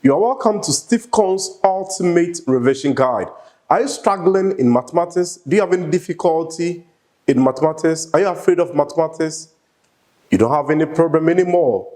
You are welcome to Steve Cohn's Ultimate Revision Guide. Are you struggling in mathematics? Do you have any difficulty in mathematics? Are you afraid of mathematics? You don't have any problem anymore.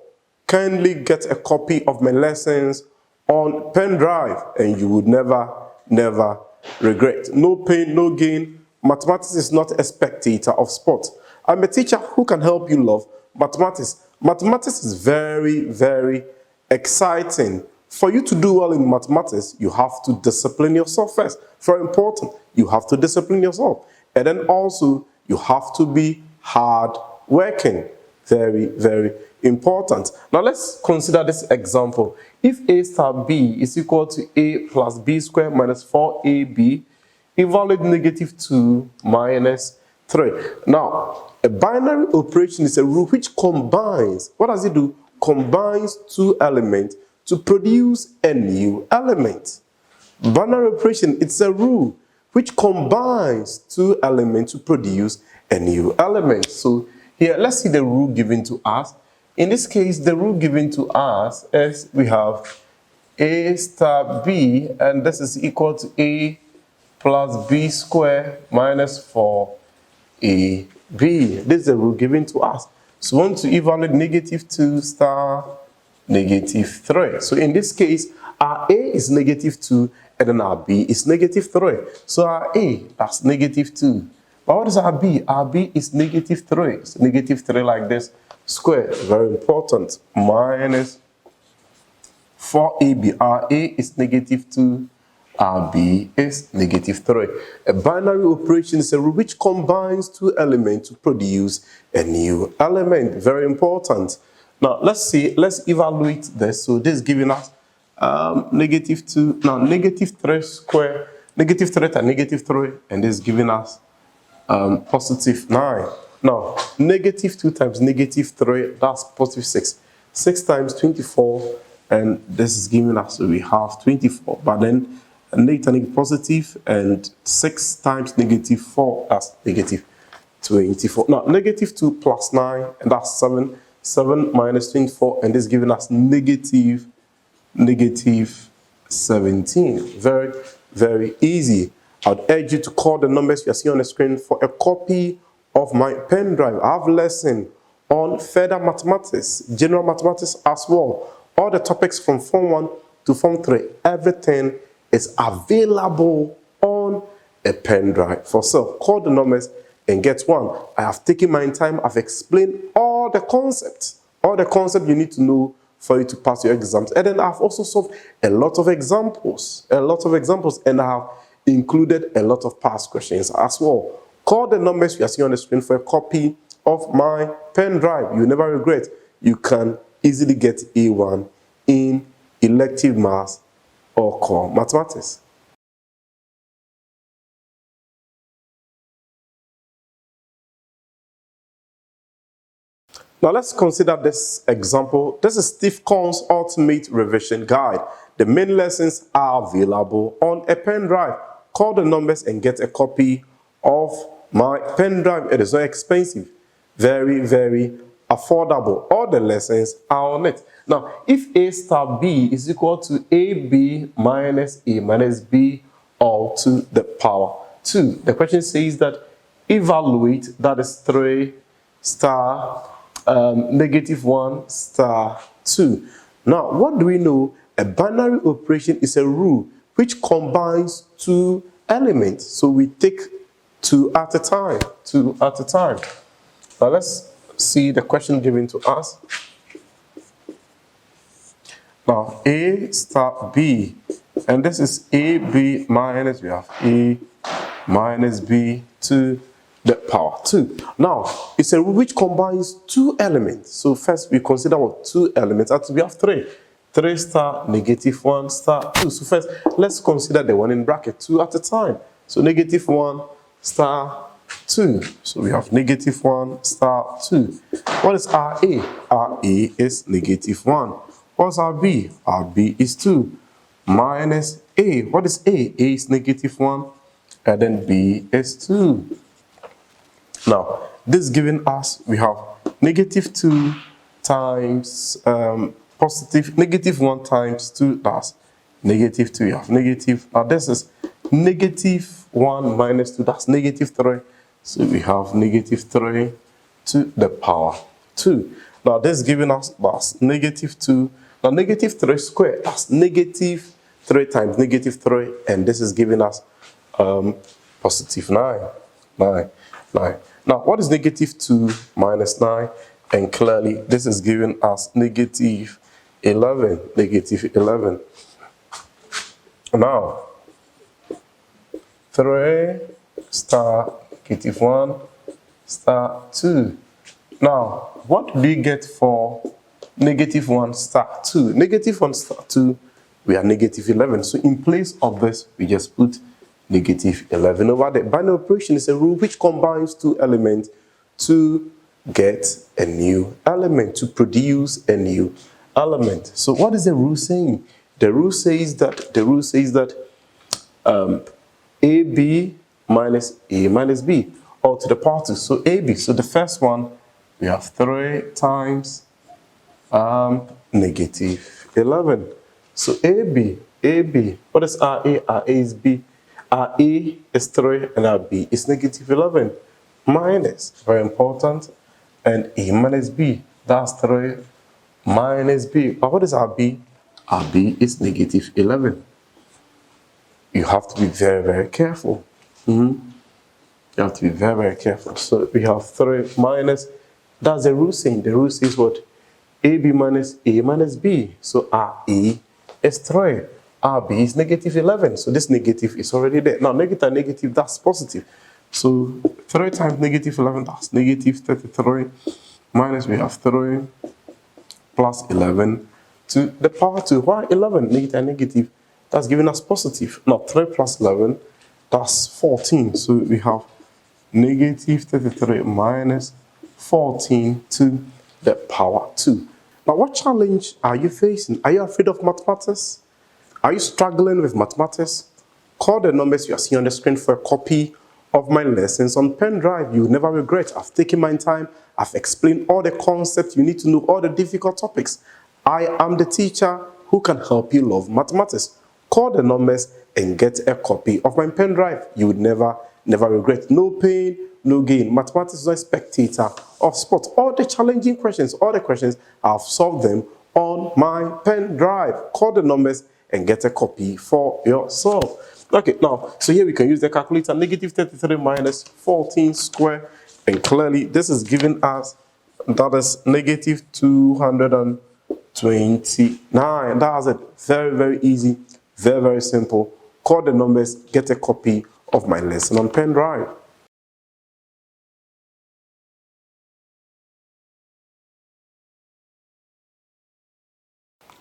Kindly get a copy of my lessons on pen drive and you would never regret. No pain, no gain. Mathematics is not a spectator of sport. I'm a teacher who can help you love mathematics. Mathematics is very exciting. For you to do well in mathematics, you have to discipline yourself first. Very important. You have to discipline yourself. And then also, you have to be hard working. Very important. Now let's consider this example. If a star b is equal to a plus b squared minus 4ab, evaluate negative 2 minus 3. Now, a binary operation is a rule which combines, what does it do? Combines two elements to produce a new element. Binary operation, it's a rule which combines two elements to produce a new element. So here, let's see the rule given to us. In this case, the rule given to us is we have a star b, and this is equal to a plus b squared minus 4ab. This is the rule given to us. So we want to evaluate negative 2 star negative 3. So in this case, our a is negative 2 and then our b is negative 3. So our a, that's negative 2. But what is our b? Our b is negative 3. So negative 3 like this, squared, very important, minus 4ab. Our a is negative 2, our b is negative 3. A binary operation is a rule which combines two elements to produce a new element. Very important. Now, let's evaluate this. So this is giving us negative 2, now negative 3 squared, negative 3 times negative 3, and this is giving us positive 9. Now, negative 2 times negative 3, that's positive 6. 6 times 24, and this is giving us, so we have 24. But then, negative positive, and 6 times negative 4, that's negative 24. Now, negative 2 plus 9, and that's 7. 7 minus 24, and this is giving us negative 17. Very easy. I'd urge you to call the numbers you are seeing on the screen for a copy of my pen drive. I have a lesson on further mathematics, general mathematics as well. All the topics from Form 1 to Form 3, everything is available on a pen drive for sale. Call the numbers and get one. I have taken my time. I've explained all the concepts you need to know for you to pass your exams. And then I've also solved a lot of examples, and I have included a lot of past questions as well. Call the numbers you are seeing on the screen for a copy of my pen drive. You never regret. You can easily get A1 in elective maths or core mathematics. Now let's consider this example. This is Steve Cohn's Ultimate Revision Guide. The main lessons are available on a pen drive. Call the numbers and get a copy of my pen drive. It is not expensive. Very affordable. All the lessons are on it. Now, if a star b is equal to ab minus a minus b all to the power 2. The question says that evaluate, that is 3 star negative 1 star 2. Now, what do we know? A binary operation is a rule which combines two elements. So we take two at a time. Now let's see the question given to us. Now, a star b, and this is ab minus, we have a minus b to the power 2. Now, it's a rule which combines two elements. So first we consider what two elements. Actually, we have 3. 3 star negative 1 star 2. So first, let's consider the one in bracket, 2 at a time. So negative 1 star 2. So we have negative 1 star 2. What is our A? Our A is negative 1. What's our B? Our B is 2. Minus A. What is A? A is negative 1. And then B is 2. Now, this giving us, we have negative 2 times positive, negative 1 times 2, that's negative 2. You have negative, now this is negative 1 minus 2, that's negative 3. So we have negative 3 to the power 2. Now this is giving us, that's negative 2. Now negative 3 squared, that's negative 3 times negative 3, and this is giving us positive 9. Now what is negative 2 minus 9? And clearly this is giving us negative 11. Negative 11. Now 3 star negative 1 star 2. Now what do we get for negative 1 star 2? Negative 1 star 2, we are negative 11. So in place of this, we just put negative 11 over there. Binary operation is a rule which combines two elements to get a new element, to produce a new element. So what is the rule saying? The rule says that AB minus A minus B, or to the power 2. So AB, so the first one, we have 3 times negative 11. So AB, what is RA? RA is B. RA is 3 and RB is negative 11. Minus, very important, and A minus B, that's 3 minus B. But what is RB? RB is negative 11. You have to be very, very careful. You have to be very, very careful. So we have 3 minus, that's the rule saying. The rule says what? AB minus A minus B. So RA is 3. RB is negative 11. So this negative is already there. Now negative and negative, that's positive. So 3 times negative 11, that's negative 33. Minus, we have 3 plus 11 to the power 2. Why 11? Negative and negative, that's giving us positive. Now 3 plus 11, that's 14. So we have negative 33 minus 14 to the power 2. Now what challenge are you facing? Are you afraid of mathematics? Are you struggling with mathematics? Call the numbers you are seeing on the screen for a copy of my lessons on pen drive. You will never regret. I've taken my time. I've explained all the concepts you need to know, all the difficult topics. I am the teacher who can help you love mathematics. Call the numbers and get a copy of my pen drive. You would never regret. No pain, no gain. Mathematics is not a spectator of sport. All the challenging questions, all the questions, I've solved them on my pen drive. Call the numbers and get a copy for yourself. Okay, now, so here we can use the calculator. Negative 33 minus 14 squared. And clearly, this is giving us, that is negative 229. That's it. Very, very easy. Very, very simple. Call the numbers, get a copy of my lesson on pen drive.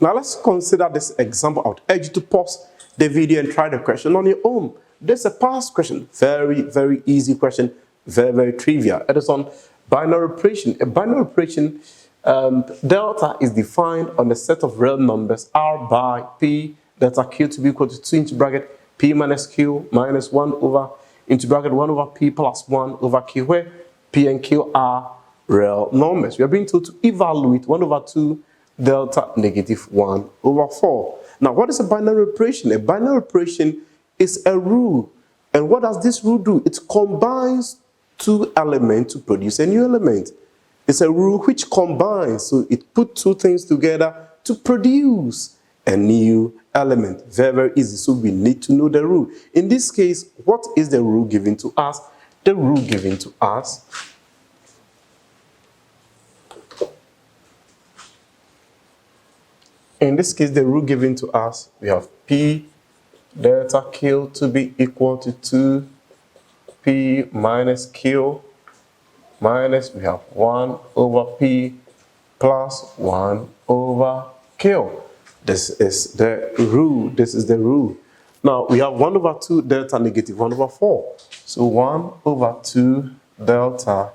Now let's consider this example. I would urge you to pause the video and try the question on your own. This is a past question. Very, very easy question. Very, very trivial. It is on binary operation. A binary operation, delta is defined on the set of real numbers R by P, delta Q to be equal to 2 into bracket P minus Q minus 1 over into bracket 1 over P plus 1 over Q, where P and Q are real numbers. We are being told to evaluate 1 over 2 delta negative 1 over 4. Now, what is a binary operation? A binary operation is a rule. And what does this rule do? It combines two elements to produce a new element. It's a rule which combines, so it puts two things together to produce a new element. Very, very easy. So we need to know the rule. In this case, what is the rule given to us? The rule given to us in this case, the rule given to us, we have P delta Q to be equal to 2P minus Q minus, we have 1 over P plus 1 over Q. This is the rule. This is the rule. Now, we have 1 over 2 delta negative 1 over 4. So 1 over 2 delta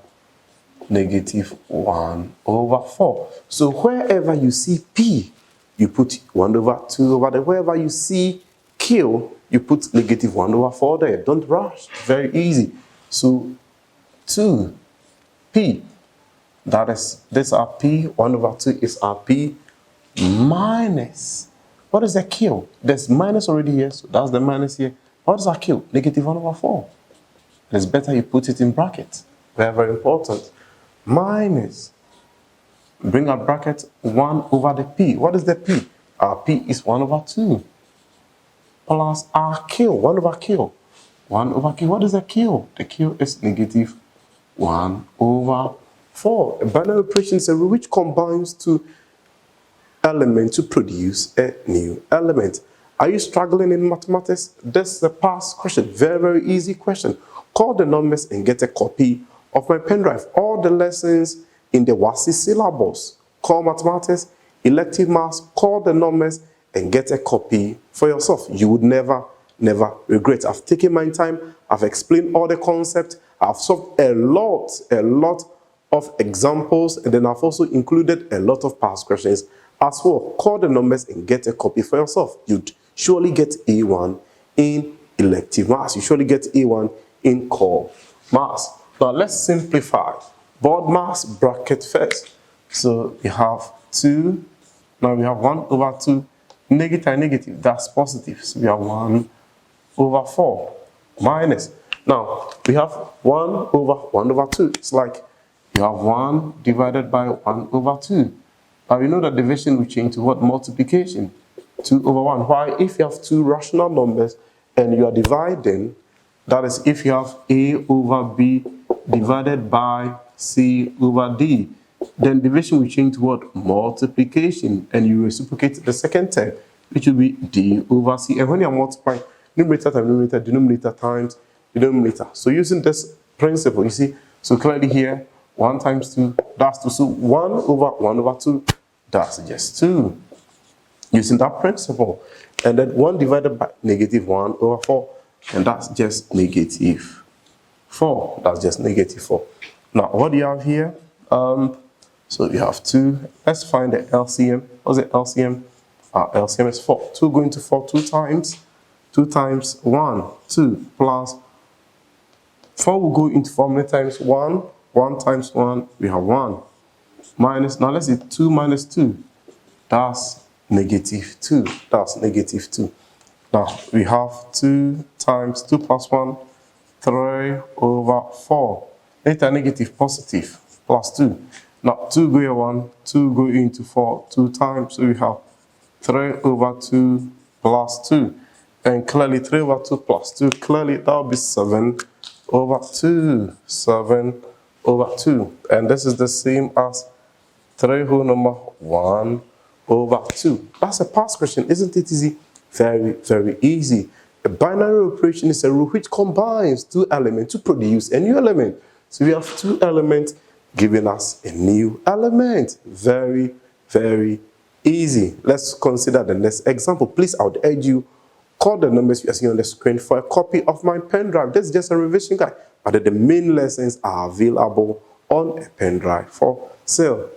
negative 1 over 4. So wherever you see P, you put 1 over 2 over there. Wherever you see Q, you put negative 1 over 4 there. Don't rush. Very easy. So 2P, that is, this R P, 1 over 2 is R P minus. What is the Q? There's minus already here, so that's the minus here. What is our Q? Negative 1 over 4. It's better you put it in brackets. Very, very important. Minus. Bring our bracket 1 over the P. What is the P? Our P is 1 over 2. Plus our Q. 1 over Q. 1 over Q. What is the Q? The Q is negative 1 over 4. A binary operation is a rule which combines two elements to produce a new element. Are you struggling in mathematics? This is a past question. Very, very easy question. Call the numbers and get a copy of my pen drive. All the lessons in the WASSCE syllabus. Call mathematics, elective maths, call the numbers and get a copy for yourself. You would never regret. I've taken my time. I've explained all the concepts. I've solved a lot of examples, and then I've also included a lot of past questions as well. Call the numbers and get a copy for yourself. You'd surely get A1 in elective maths. You surely get A1 in core maths. Now let's simplify. Board mass bracket first. So we have 2. Now we have 1 over 2. Negative and negative, that's positive. So we have 1 over 4 minus. Now we have 1 over 2. It's like you have 1 divided by 1 over 2. Now we know that division will change to what? Multiplication. 2 over 1. Why? If you have two rational numbers and you are dividing, that is if you have A over B divided by C over D, then division will change to what? Multiplication. And you reciprocate the second term, which will be D over C. And when you are multiplying, numerator times numerator, denominator times denominator. So using this principle, you see, so clearly here, 1 times 2, that's 2. So 1 over 2, that's just 2. Using that principle. And then 1 divided by negative 1 over 4, and that's just negative 4. That's just negative 4. Now, what do you have here? So you have 2. Let's find the LCM. What's the LCM? LCM is 4. 2 going to 4 2 times. 2 times 1, 2 plus 4 will go into 4 many times 1. 1 times 1, we have 1. Minus, now let's see, 2 minus 2. That's negative 2. That's negative 2. Now we have 2 times 2 plus 1, 3 over 4. Later negative, positive, plus 2. Now 2 go here 1, 2 go into 4, 2 times, so we have 3 over 2 plus 2. And clearly 3 over 2 plus 2, clearly that will be 7 over 2. 7 over 2. And this is the same as 3 whole number 1 over 2. That's a past question, isn't it easy? Very, very easy. A binary operation is a rule which combines two elements to produce a new element. So we have two elements giving us a new element. Very, very easy. Let's consider the next example. Please, I would urge you, call the numbers you are seeing on the screen for a copy of my pen drive. This is just a revision guide, but the main lessons are available on a pen drive for sale.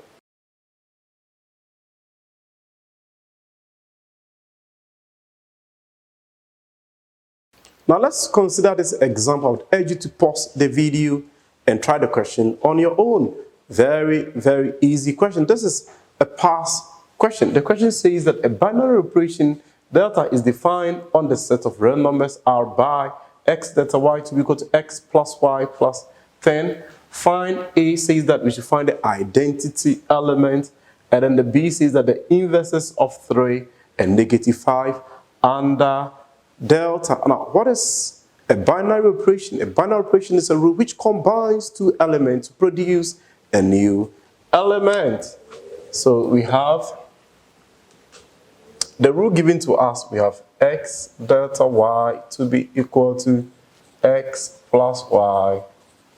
Now let's consider this example. I would urge you to pause the video and try the question on your own. Very, very easy question. This is a past question. The question says that a binary operation delta is defined on the set of real numbers R by x delta y to be equal to x plus y plus 10. Find A says that we should find the identity element, and then the B says that the inverses of 3 and negative 5 under delta. Now, what is a binary operation? A binary operation is a rule which combines two elements to produce a new element. So we have the rule given to us, we have x delta y to be equal to x plus y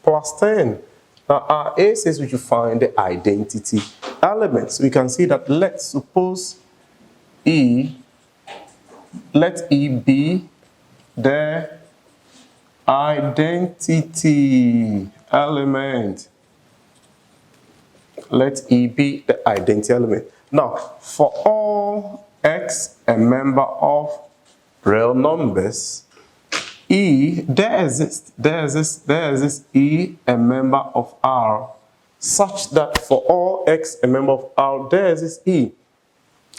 plus 10. Now our A says we should find the identity elements. So we can see that let's suppose let E be the identity element. Let E be the identity element. Now, for all x a member of real numbers, E, there exists E a member of R, such that for all x a member of R, there exists E.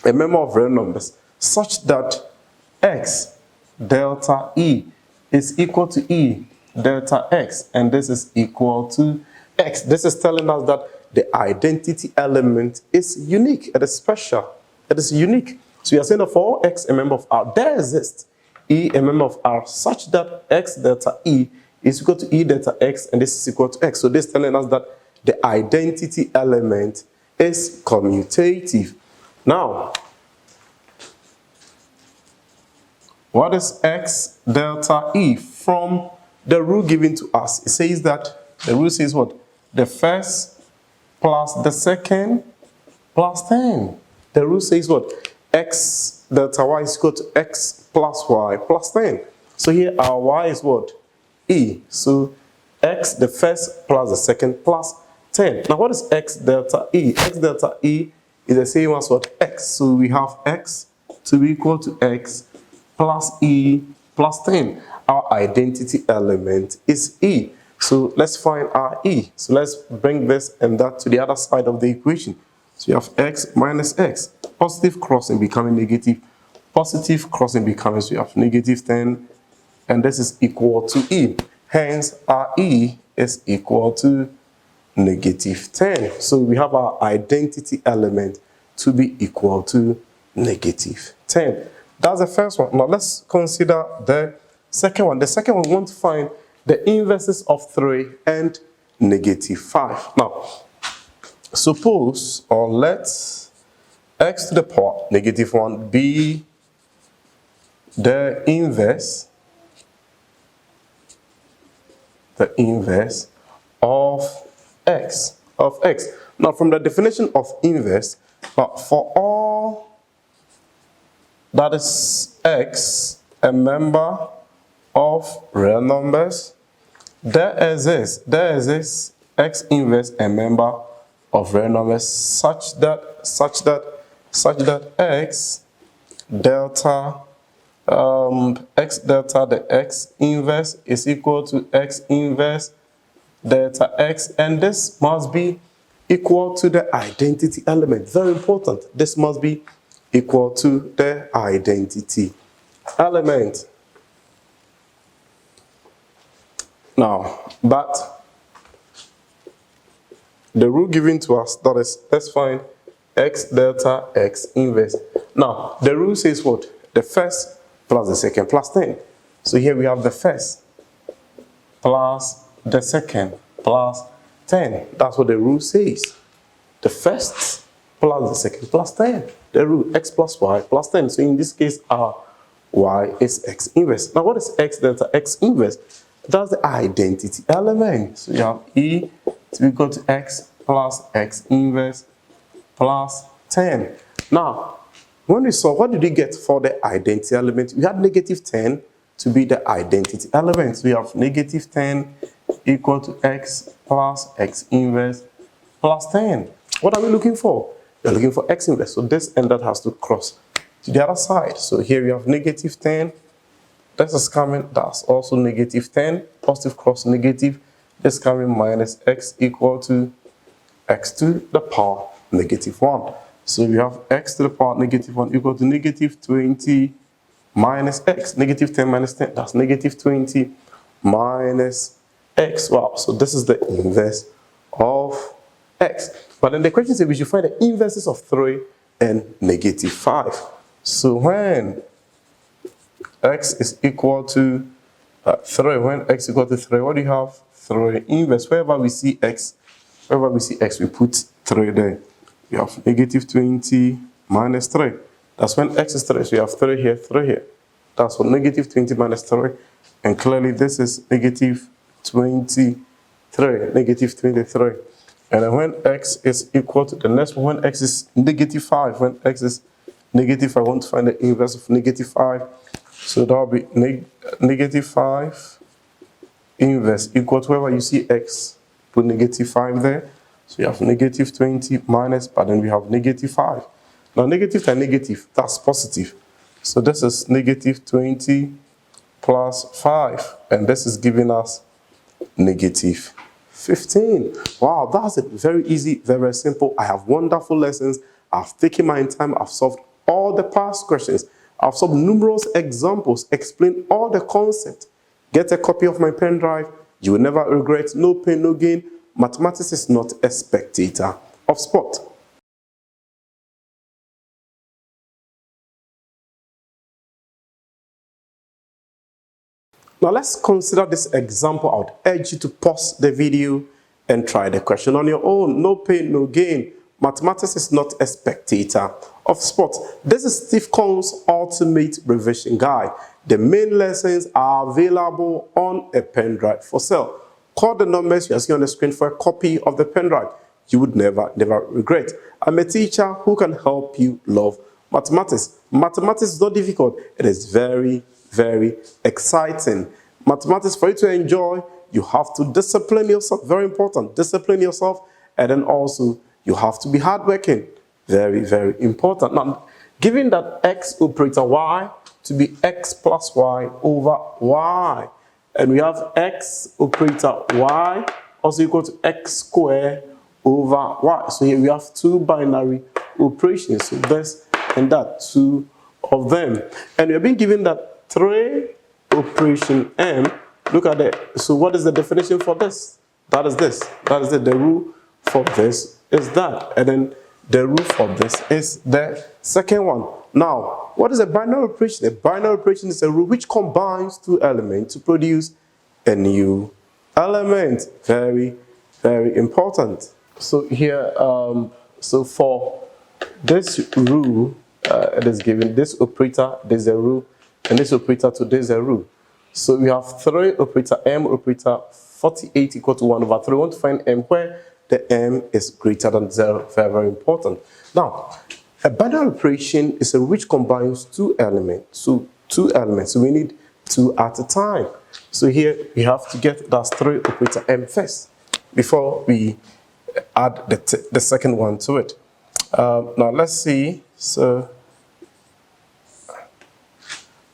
a member of real numbers such that x delta e is equal to e delta x, and this is equal to x. This is telling us that the identity element is unique, it is special, it is unique. So we are saying that for all x a member of R, there exists e a member of R such that x delta e is equal to e delta x, and this is equal to x. So this is telling us that the identity element is commutative. Now, what is x delta e from the rule given to us? It says that the rule says what? The first plus the second plus 10. The rule says what? X delta y is equal to x plus y plus 10. So here our y is what? E. So x the first plus the second plus 10. Now what is x delta e? X delta e is the same as what? X. So we have x to be equal to x plus e plus 10. Our identity element is e. So let's find our e. So let's bring this and that to the other side of the equation. So you have x minus x. Positive crossing becoming negative. Positive crossing becoming, so you have negative 10. And this is equal to e. Hence, our e is equal to negative 10. So we have our identity element to be equal to negative 10. That's the first one. Now let's consider the second one. The second one, we want to find the inverses of 3 and negative 5. Now, suppose or let x to the power negative 1 be the inverse of x. Now, from the definition of inverse, for all that is x, a member of real numbers, there exists x inverse a member of real numbers such that x delta the x inverse is equal to x inverse delta x, and this must be equal to the identity element. Very important. This must be equal to the identity element. Now, but the rule given to us, that is, let's find x delta x inverse. Now, the rule says what? The first plus the second plus 10. So here we have the first plus the second plus 10. That's what the rule says. The first plus the second plus 10. The rule x plus y plus 10. So in this case, our y is x inverse. Now what is x delta x inverse? That's the identity element. So you have e to be equal to x plus x inverse plus 10. Now, when we saw, what did we get for the identity element? We had negative 10 to be the identity element. So we have negative 10 equal to x plus x inverse plus 10. What are we looking for? We're looking for x inverse. So this and that has to cross to the other side. So here we have negative 10. This is coming, that's also negative 10. Positive cross negative. This coming minus x equal to x to the power negative 1. So we have x to the power negative 1 equal to negative 20 minus x. Negative 10 minus 10, that's negative 20 minus x. Wow, so this is the inverse of x. But then the question says we should find the inverses of 3 and negative 5. So when x is equal to 3, when x equal to 3, what do you have? 3 inverse. Wherever we see x, we put 3 there. We have negative 20 minus 3. That's when x is 3. So you have 3 here, 3 here. That's what negative 20 minus 3. And clearly this is negative 23. Negative 23. And then when x is equal to the next one, when x is negative 5. When x is negative 5, I want to find the inverse of negative 5. So that will be negative 5 inverse equal to wherever you see x, put negative 5 there. So you have negative 20 minus, but then we have negative 5. Now negative and negative, that's positive. So this is negative 20 plus 5. And this is giving us negative 15. Wow, that's it. Very easy, very simple. I have wonderful lessons. I've taken my time. I've solved all the past questions. I've solved numerous examples, explain all the concepts. Get a copy of my pen drive. You will never regret. No pain, no gain. Mathematics is not a spectator of sport. Now let's consider this example. I would urge you to pause the video and try the question on your own. No pain, no gain. Mathematics is not a spectator of sport. This is Steve Cohn's Ultimate Revision Guide. The main lessons are available on a pen drive for sale. Call the numbers you are seeing on the screen for a copy of the pen drive. You would never regret. I'm a teacher who can help you love mathematics. Mathematics is not difficult. It is very exciting. Mathematics, for you to enjoy, you have to discipline yourself. Very important. Discipline yourself, and then also you have to be hardworking. Very important. Now, given that x operator y to be x plus y over y, and we have x operator y also equal to x squared over y. So here we have two binary operations. So this and that, two of them. And we have been given that 3 operation m. Look at it. So what is the definition for this? That is this. That is it. The rule for this is that. And then the rule for this is the second one. Now, what is a binary operation? A binary operation is a rule which combines two elements to produce a new element. Very important. So here, so for this rule, it is given this operator, there's a rule, and this operator to there's a rule. So we have 3 operator, m operator, 48 equal to 1 over 3. We want to find m where the m is greater than 0. Very important. Now, a binary operation is a rule which combines two elements. So we need 2 at a time. So here we have to get that 3 operator m first before we add the second one to it. Now let's see. So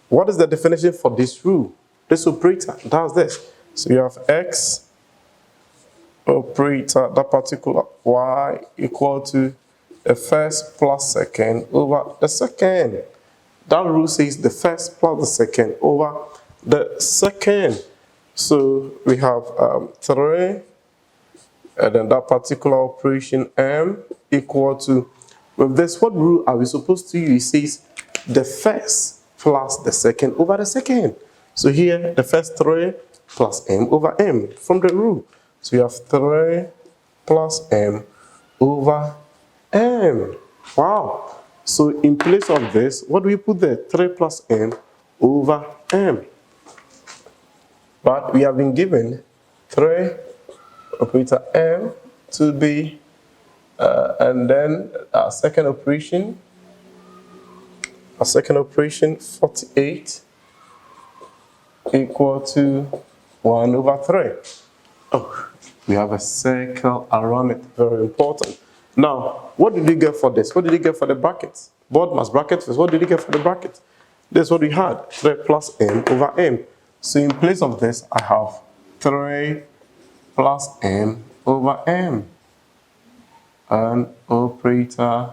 what is the definition for this rule? This operator does this. So you have x operator, that particular y equal to the first plus second over the second. That rule says the first plus the second over the second. So we have 3, and then that particular operation m equal to, with this, what rule are we supposed to use? It says the first plus the second over the second. So here, the first 3 plus m over m from the rule. So you have 3 plus m over m. Wow. So in place of this, what do we put there? 3 plus m over m. But we have been given 3 operator m to be, and then our second operation, 48 equal to 1 over 3. Oh, we have a circle around it. Very important. Now, what did you get for this? What did you get for the brackets? Board mass bracket first. What did you get for the bracket? This is what we had. 3 plus m over m. So in place of this, I have 3 plus m over m. And operator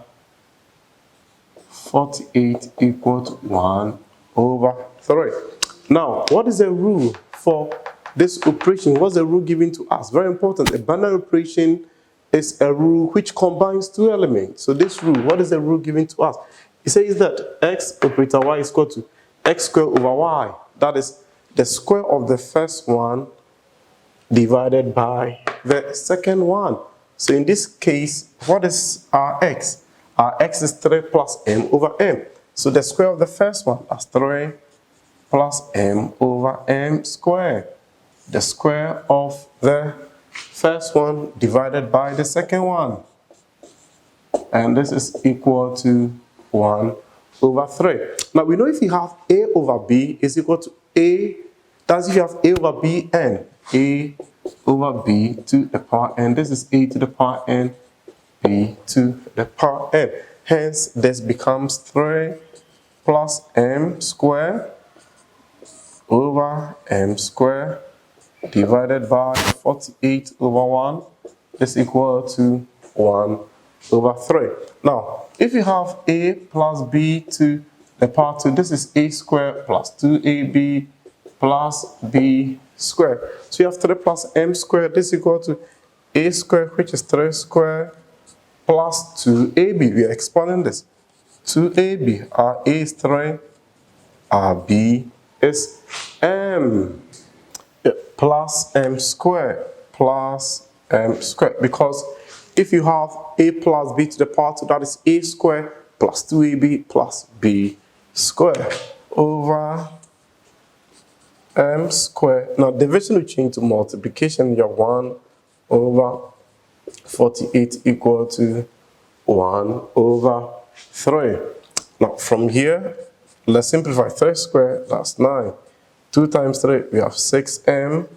48 equal to 1 over 3. Now, what is the rule for this operation? What's the rule given to us? Very important. A binary operation is a rule which combines two elements. So this rule, what is the rule given to us? It says that x operator y is equal to x squared over y. That is the square of the first one divided by the second one. So in this case, what is our x? Our x is 3 plus m over m. So the square of the first one is 3 plus m over m squared. The square of the first one divided by the second one. And this is equal to 1 over 3. Now we know if you have a over b is equal to a, that's if you have a over b n. A over b to the power n. This is a to the power n, b to the power n. Hence, this becomes 3 plus m squared over m squared divided by 48 over 1 is equal to 1 over 3. Now, if you have a plus b to the power 2, this is a squared plus 2ab plus b squared. So you have 3 plus m squared. This is equal to a squared, which is 3 squared, plus 2ab. We are expanding this. 2ab, our a is 3, our b is m. Plus m squared, because if you have a plus b to the power 2, that is a squared plus 2ab plus b squared over m squared. Now division will change to multiplication. You have 1 over 48 equal to 1 over 3. Now from here, let's simplify. 3 squared, that's 9. 2 times 3, we have 6m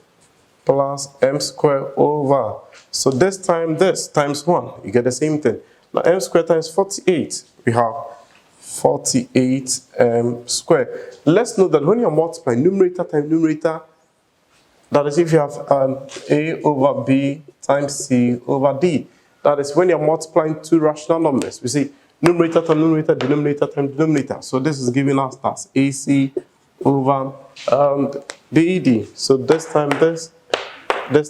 plus m squared over. So this times 1, you get the same thing. Now m squared times 48, we have 48m squared. Let's note that when you're multiplying numerator times numerator, that is if you have a over b times c over d. That is when you're multiplying two rational numbers. We say numerator times numerator, denominator times denominator. So this is giving us that's ac over BD. So this time this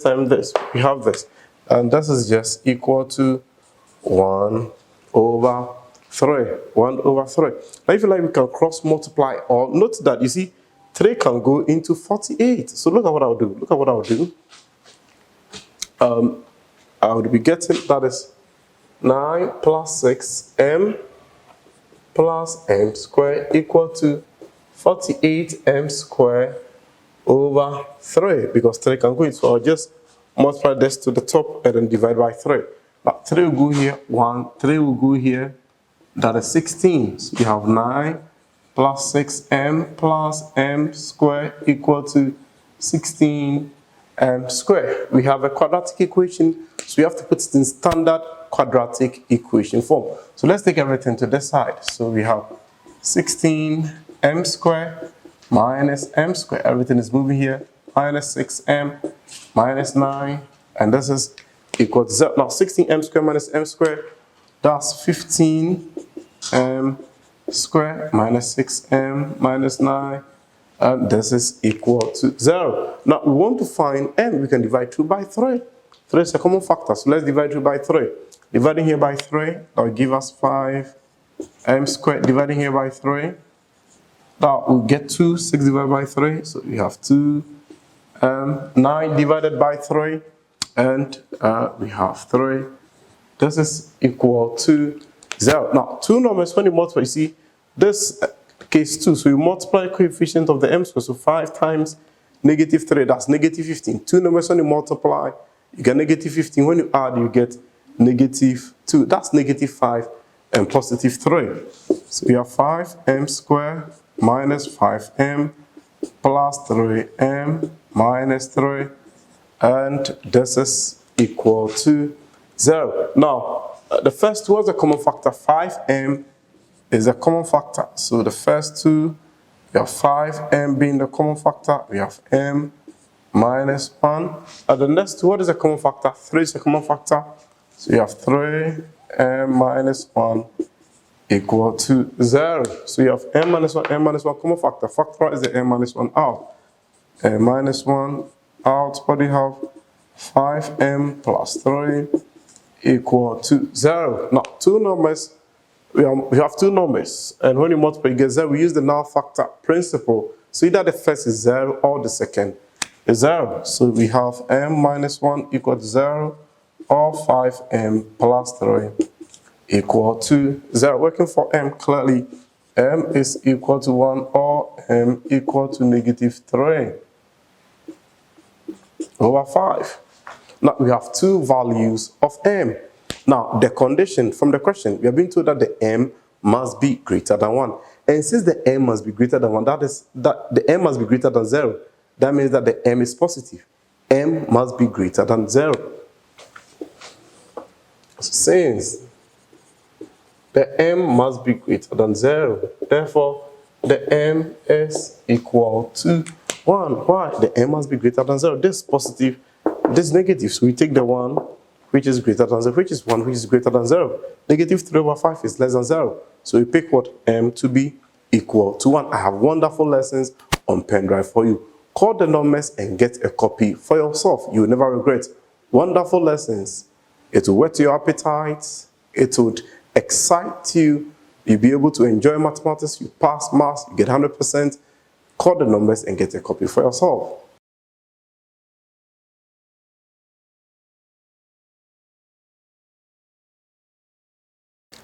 time this, we have this. And this is just equal to 1 over 3. 1 over 3. Now if you like, we can cross multiply, or note that, you see, 3 can go into 48. So look at what I'll do. Look at what I'll do. I would be getting, that is 9 plus 6m plus m squared equal to 48m squared over 3, because 3 can go in. So I'll just multiply this to the top and then divide by 3. Now 3 will go here, 1, 3 will go here, that is 16. So you have 9 plus 6m plus m squared equal to 16m squared. We have a quadratic equation, so we have to put it in standard quadratic equation form. So let's take everything to this side. So we have 16m squared minus m squared. Everything is moving here. Minus 6m minus 9. And this is equal to 0. Now 16m squared minus m squared, that's 15m squared minus 6m minus 9. And this is equal to 0. Now we want to find m. We can divide 2 by 3. 3 is a common factor. So let's divide 2 by 3. Dividing here by 3, that will give us 5m squared. Dividing here by 3, that will get 2. 6 divided by 3, so we have 2. 9 divided by 3, and we have 3. This is equal to 0. Now, two numbers, when you multiply, you see, this case 2, so you multiply the coefficient of the m squared, so 5 times negative 3, that's negative 15. Two numbers, when you multiply, you get negative 15. When you add, you get negative 2. That's negative 5 and positive 3. So we have 5m squared minus 5m plus 3m minus 3. And this is equal to 0. Now, the first two was a common factor. 5m is a common factor. So the first two, we have 5m being the common factor. We have m minus 1. And the next two, what is a common factor? 3 is a common factor. So you have 3m minus 1 equal to 0. So you have m minus 1 common factor. Factorize the m minus 1 out. M minus 1 out, what do you have? 5m plus 3 equal to 0. Now, two numbers, we have two numbers, and when you multiply, you get 0. We use the null factor principle. So either the first is 0 or the second is 0. So we have m minus 1 equal to 0, or 5m plus 3 equal to 0. Working for m, clearly m is equal to 1 or m equal to negative 3 over 5. Now we have two values of m. Now the condition from the question, we have been told that the m must be greater than 1. And since the m must be greater than 1, that the m must be greater than 0. That means that the m is positive. M must be greater than 0. Since the m must be greater than 0, therefore the m is equal to 1. Why? The m must be greater than 0. This is positive, this is negative. So we take the 1 which is greater than 0, which is 1, which is greater than 0. Negative 3 over 5 is less than 0. So we pick what? M to be equal to 1. I have wonderful lessons on pen drive for you. Call the numbers and get a copy for yourself. You will never regret. Wonderful lessons. It will whet your appetite. It would excite you. You'll be able to enjoy mathematics. You pass maths, you get 100%. Call the numbers and get a copy for yourself.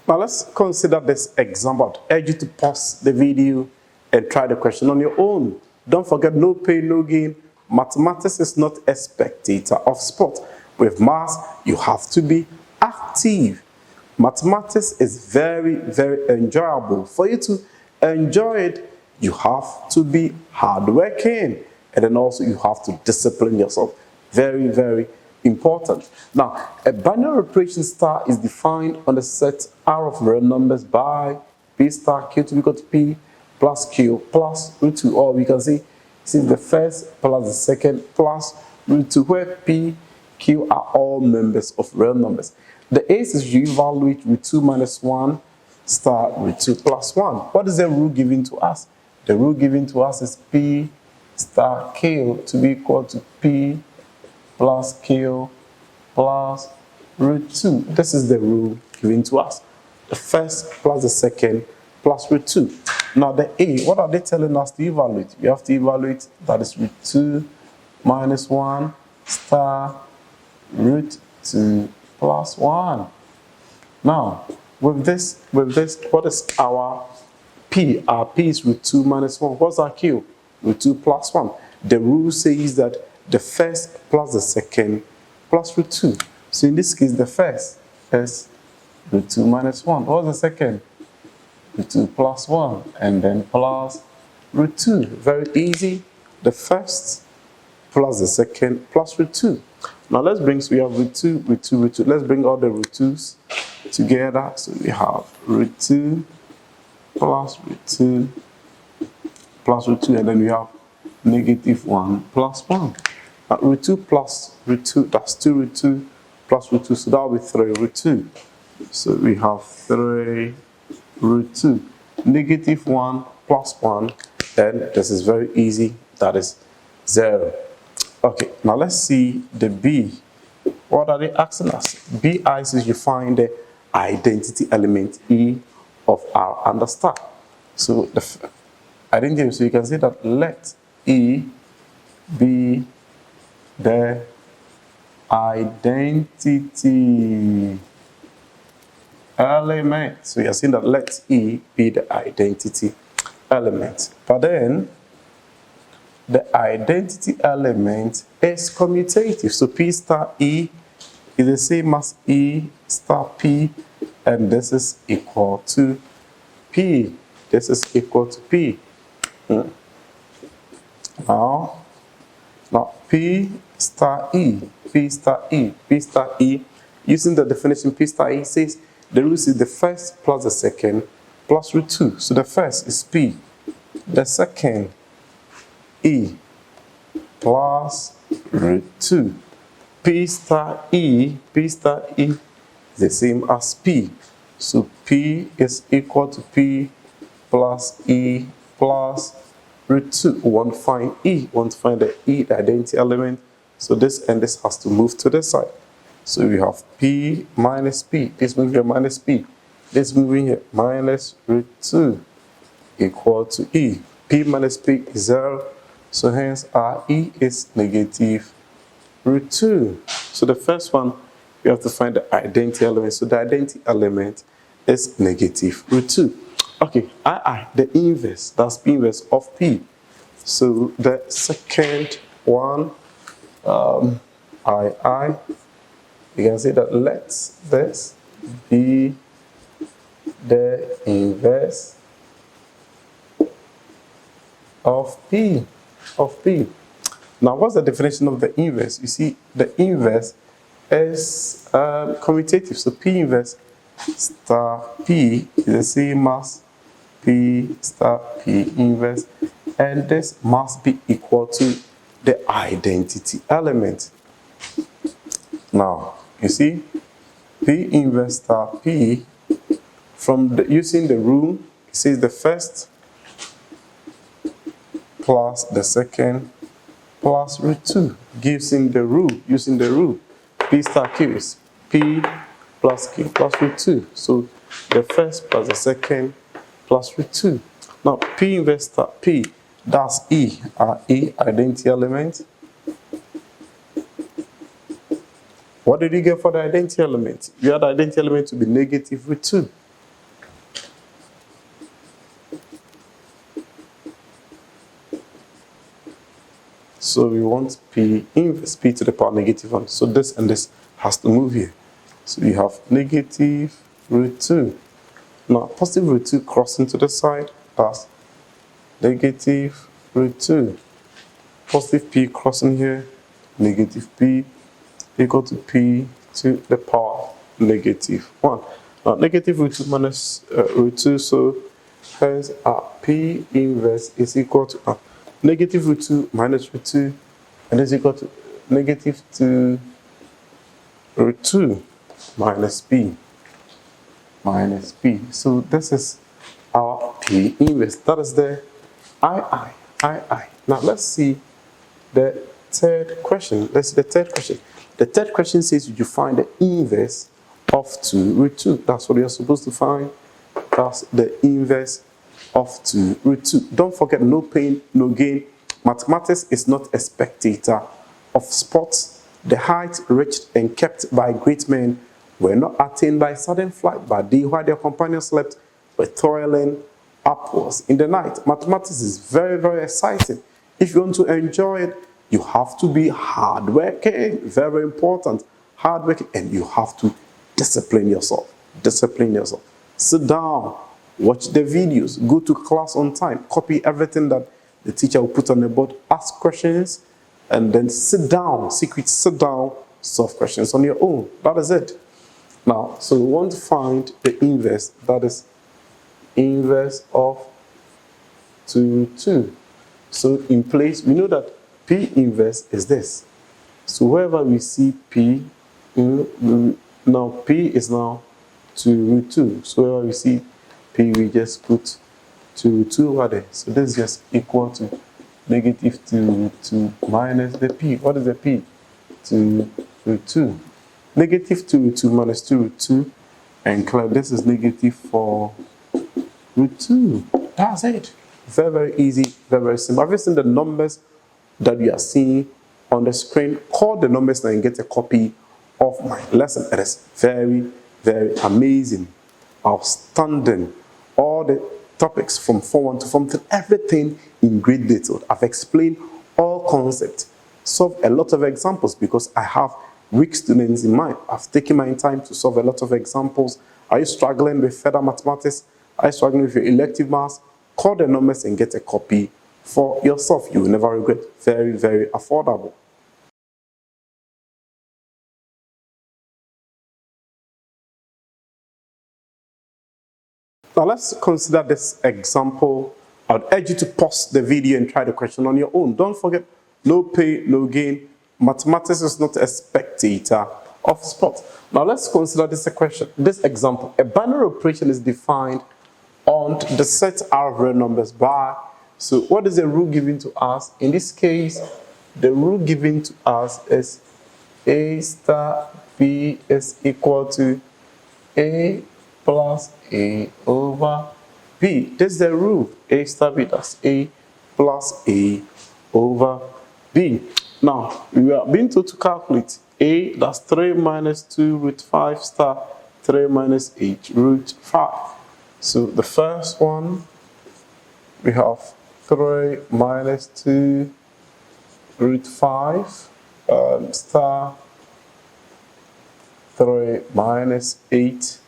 Now let's consider this example. I urge you to pause the video and try the question on your own. Don't forget, no pain, no gain. Mathematics is not a spectator of sport. With maths, you have to be active. Mathematics is very, very enjoyable. For you to enjoy it, you have to be hardworking. And then also you have to discipline yourself. Very, very important. Now, a binary operation star is defined on the set R of real numbers by P star Q to be equal to P plus Q plus root 2. Or we can say, since the first plus the second plus root 2, where P, Q are all members of real numbers. The ace is you evaluate root 2 minus 1 star root 2 plus 1. What is the rule given to us? The rule given to us is P star Q to be equal to P plus Q plus root 2. This is the rule given to us. The first plus the second plus root 2. Now the A, what are they telling us to evaluate? We have to evaluate, that is root 2 minus 1 star root 2 plus 1. Now, with this, what is our P? Our P is root 2 minus 1. What's our Q? Root 2 plus 1. The rule says that the first plus the second plus root 2. So in this case, the first is root 2 minus 1. What's the second? Root 2 plus 1. And then plus root 2. Very easy. The first plus the second plus root 2. Now let's bring, so we have root 2, root 2, root 2. Let's bring all the root 2's together. So we have root 2 plus root 2 plus root 2. And then we have negative 1 plus 1. Root 2 plus root 2, that's 2 root 2 plus root 2. So that will be 3 root 2. So we have 3 root 2. Negative 1 plus 1. Then this is very easy. That is 0. Okay, now let's see the B. What are they asking us? BI says you find the identity element E of R under star. So the identity, so you can say that let E be the identity element. So you are saying that let E be the identity element. But then the identity element is commutative. So P star E is the same as E star P, and this is equal to P. This is equal to P. Now P star E, P star E, P star E, using the definition P star E says the root is the first plus the second plus root 2. So the first is P, the second E plus root 2. P star E is the same as P. So P is equal to P plus E plus root 2. We want to find E. We want to find the E, the identity element. So this and this has to move to this side. So we have P minus P. This moving here minus P. This moving here minus root 2 equal to E. P minus P is 0. So hence our E is negative root 2. So the first one, we have to find the identity element. So the identity element is negative root 2. Okay, the inverse, that's P inverse of P. So the second one, you can say that let this be the inverse of P. Now, what's the definition of the inverse? You see, the inverse is commutative. So P inverse star P is the same as P star P inverse, and this must be equal to the identity element. Now, You see, P inverse star P, using the rule, it says the first plus the second plus root 2 gives him the rule, using the rule. P star Q is P plus Q plus root 2. So the first plus the second plus root 2. Now P inverse star P, that's E, our E identity element. What did you get for the identity element? You had the identity element to be negative root 2. So we want P inverse P to the power negative 1. So this and this has to move here. So you have negative root 2. Now positive root 2 crossing to the side, that's negative root 2. Positive P crossing here, negative P equal to P to the power negative 1. Now negative root 2 minus root 2, so hence P inverse is equal to negative root 2 minus root 2, and is equal to negative 2 root 2 minus P. So this is our P inverse. That is the I. Now let's see the third question. Let's see the third question. The third question says you find the inverse of 2 root 2. That's what you're supposed to find. That's the inverse of 2 root 2. Don't forget, no pain, no gain. Mathematics is not a spectator of sports. The heights reached and kept by great men were not attained by sudden flight, but they, while their companions slept, were toiling upwards in the night. Mathematics is very, very exciting. If you want to enjoy it, you have to be hardworking. Very important. Hardworking, and you have to discipline yourself. Discipline yourself. Sit down, watch the videos, go to class on time, copy everything that the teacher will put on the board, ask questions, and then sit down, sit down, solve questions on your own. That is it. Now, so we want to find the inverse, that is inverse of 2 root 2. So in place, we know that P inverse is this. So wherever we see P, now P is now 2 root 2. So wherever we see P, we just put 2 root 2 over there. So this is just equal to negative 2 root 2 minus the P. What is the P? 2 root 2. Negative 2 root 2 minus 2 root 2. And clear, this is negative 4 root 2. That's it. Very, very easy, very, very simple. Have you seen the numbers that you are seeing on the screen? Call the numbers and get a copy of my lesson. It is very, very amazing, outstanding. All the topics from Form 1 to Form 3, everything in great detail. I've explained all concepts, solved a lot of examples because I have weak students in mind. I've taken my time to solve a lot of examples. Are you struggling with further mathematics? Are you struggling with your elective maths? Call the numbers and get a copy for yourself. You will never regret. Very, very affordable. Now let's consider this example. I'd urge you to pause the video and try the question on your own. Don't forget, no pain, no gain. Mathematics is not a spectator of sport. Now let's consider this question, this example. A binary operation is defined on the set R of real numbers by, so what is the rule given to us? In this case, the rule given to us is A star B is equal to A plus A over B. This is the rule. A star B, that's A plus A over B. Now, we are being told to calculate A, that's 3 minus 2 root 5 star 3 minus 8 root 5. So the first one, we have 3 minus 2 root 5 star 3 minus 8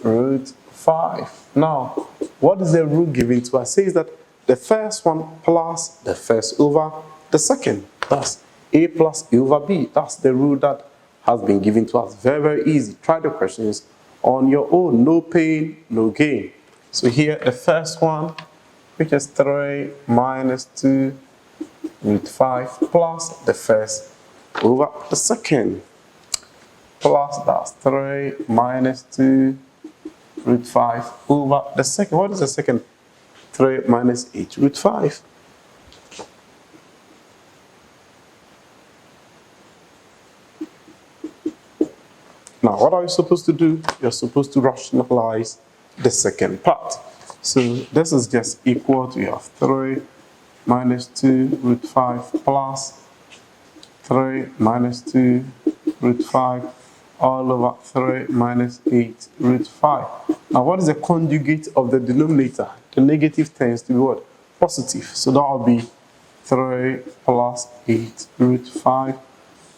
root 5. Now, what is the rule given to us? It says that the first one plus the first over the second. That's A plus A over B. That's the rule that has been given to us. Very, very easy. Try the questions on your own. No pain, no gain. So here, the first one, which is 3 minus 2 root 5 plus the first over the second. plus that's 3 minus 2 root 5 over the second. What is the second? 3 minus 8 root 5. Now, what are you supposed to do? You're supposed to rationalize the second part. So this is just equal to, you have 3 minus 2 root 5 plus 3 minus 2 root 5 all over 3 minus 8 root 5. Now, what is the conjugate of the denominator? The negative tends to be what? Positive. So that will be 3 plus 8 root 5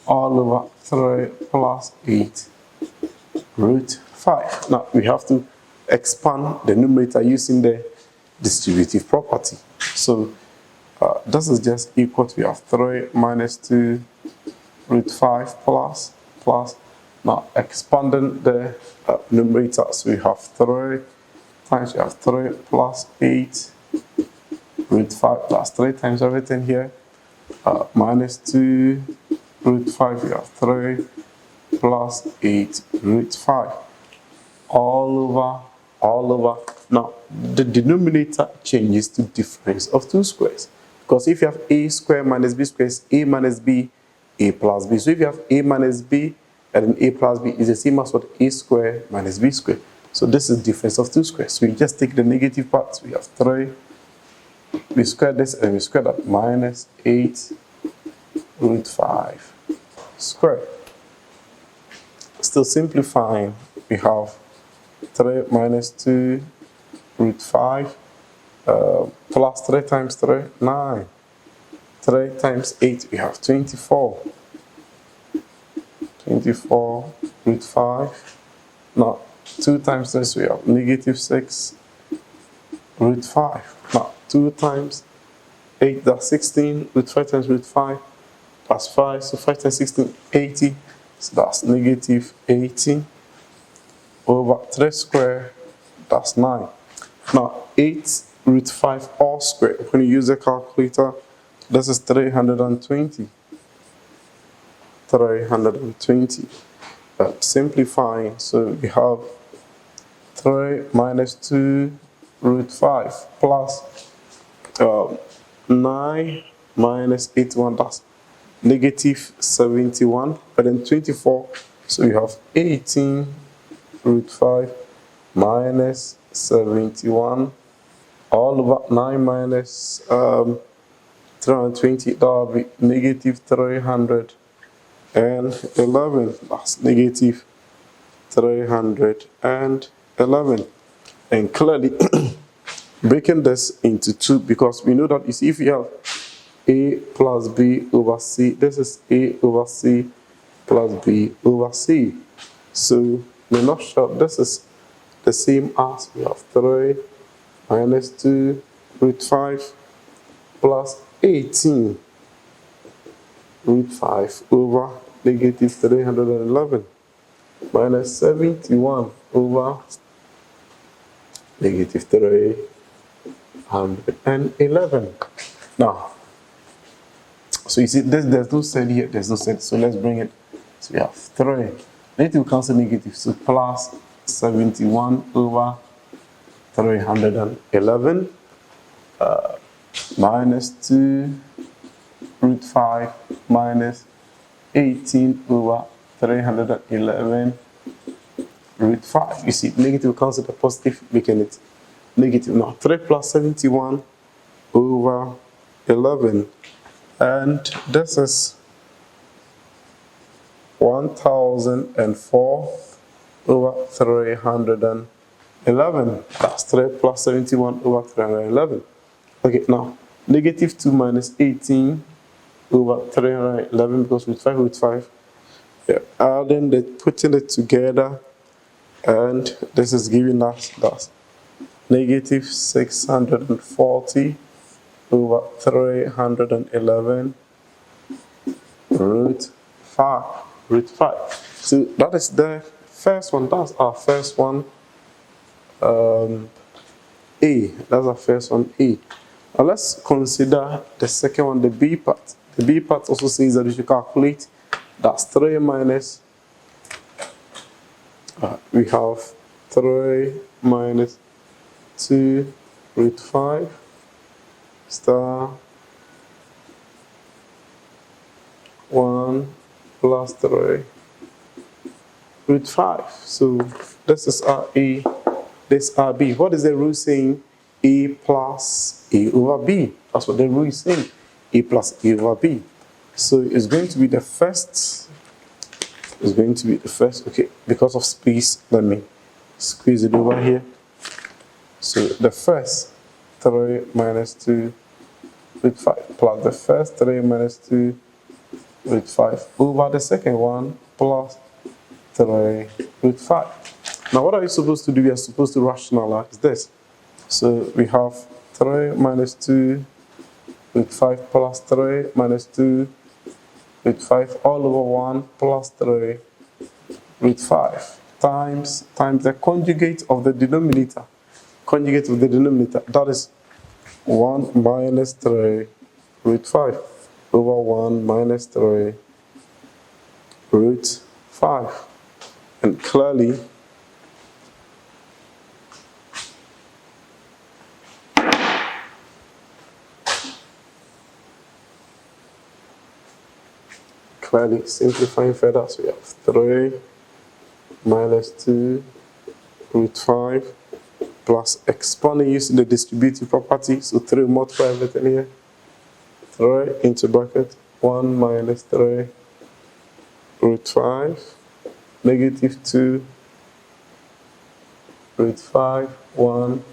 all over 3 plus 8 root 5. Now, we have to expand the numerator using the distributive property. So, this is just equal to, we have 3 minus 2 root 5 plus. Now, expanding the numerator, so we have 3 times, we have 3 plus 8 root 5 plus 3 times everything here, minus 2 root 5, we have 3 plus 8 root 5 all over. Now, the denominator changes to difference of two squares, because if you have a square minus b square is a minus b, a plus b. So if you have a minus b and then a plus b is the same as what? A square minus b square. So this is difference of two squares. So we just take the negative parts. We have 3, we square this and we square that, minus 8 root 5 squared. Still simplifying, we have 3 minus 2 root 5 plus 3 times 3, 9. 3 times 8, we have 24. 24 root 5. Now, 2 times this, we have negative 6 root 5. Now, 2 times 8, that's 16. Root 5 times root 5, that's 5. So 5 times 16, 80. So that's negative 80 over 3 square, that's 9. Now, 8 root 5 all square. When you use a calculator, this is 320. 320. Simplifying, so we have 3 minus 2 root 5 plus 9 minus 81, that's negative 71, but then 24, so we have 18 root 5 minus 71 all over 9 minus 320, that will be negative 311. That's negative 311. And clearly breaking this into 2, because we know that you see, if you have a plus b over c, this is a over c plus b over c. So we're not sure this is the same as, we have 3 minus 2 root 5 plus 18 root 5 over negative 311 minus 71 over negative 311. Now, so you see, there's no set here, there's no set, so let's bring it. So we have 3. Negative cancel negative, so plus 71 over 311 minus 2 root 5 minus 18 over 311 root 5. You see, negative cancel the positive, making it negative. Now, 3 plus 71 over 11. And this is 1004 over 311. That's 3 plus 71 over 311. Okay, now, negative 2 minus 18 over 311, because root 5, yeah, adding putting it together, and this is giving us that negative 640 over 311 root 5. So that is the first one. That's our first one. A. That's our first one. A. Now let's consider the second one, the B part. The B part also says that we should calculate. That's 3 minus We have 3 minus 2 root 5 star 1 plus 3 root 5. So this is our A, this is our B. What is the rule saying? A plus A over B. That's what the rule is saying. A plus A over B. So it's going to be the first. It's going to be the first. Okay, because of space, let me squeeze it over here. So the first 3 minus 2 root 5 plus the first 3 minus 2 root 5 over the second one plus 3 root 5. Now what are you supposed to do? You are supposed to rationalize this. So we have 3 minus 2 root 5 plus 3 minus 2 root 5 all over 1 plus 3 root 5 times the conjugate of the denominator. Conjugate of the denominator, that is 1 minus 3 root 5 over 1 minus 3 root 5. And clearly, simplifying further, so we have 3 minus 2 root 5 plus exponent using the distributive property, so 3 multiply everything here, 3 into bracket 1 minus 3 root 5 negative 2 root 5 1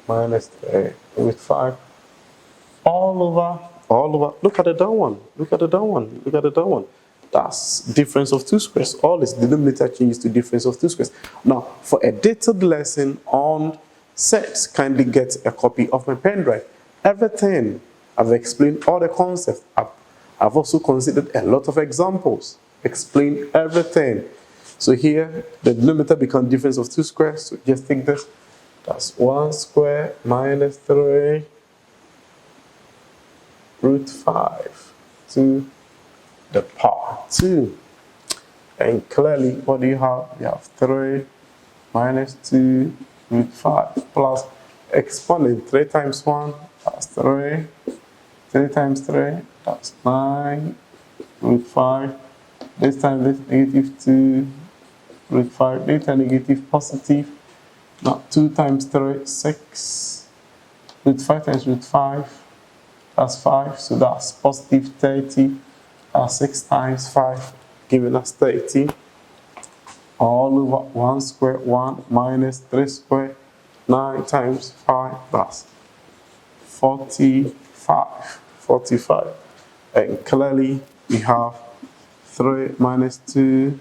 minus 3 root 5 all over. Look at the down one. That's difference of two squares. All its denominator changes to difference of two squares. Now, for a detailed lesson on sets, kindly get a copy of my pen drive. Everything I've explained, all the concepts. I've also considered a lot of examples. Explain everything. So here, the denominator becomes difference of two squares. So just take this. That's 1 square minus 3 root 5 to the power 2. And clearly, what do you have? You have 3 minus 2 root 5 plus exponent 3 times 1, that's 3. 3 times 3, that's 9 root 5. This time this negative 2 root 5. Later negative positive. Now 2 times 3, 6. Root 5 times root 5, that's 5. So that's positive 30. 6 times 5, giving us 30. All over 1 square, 1 minus 3 square, 9 times 5, that's 45. 45. And clearly, we have 3 minus 2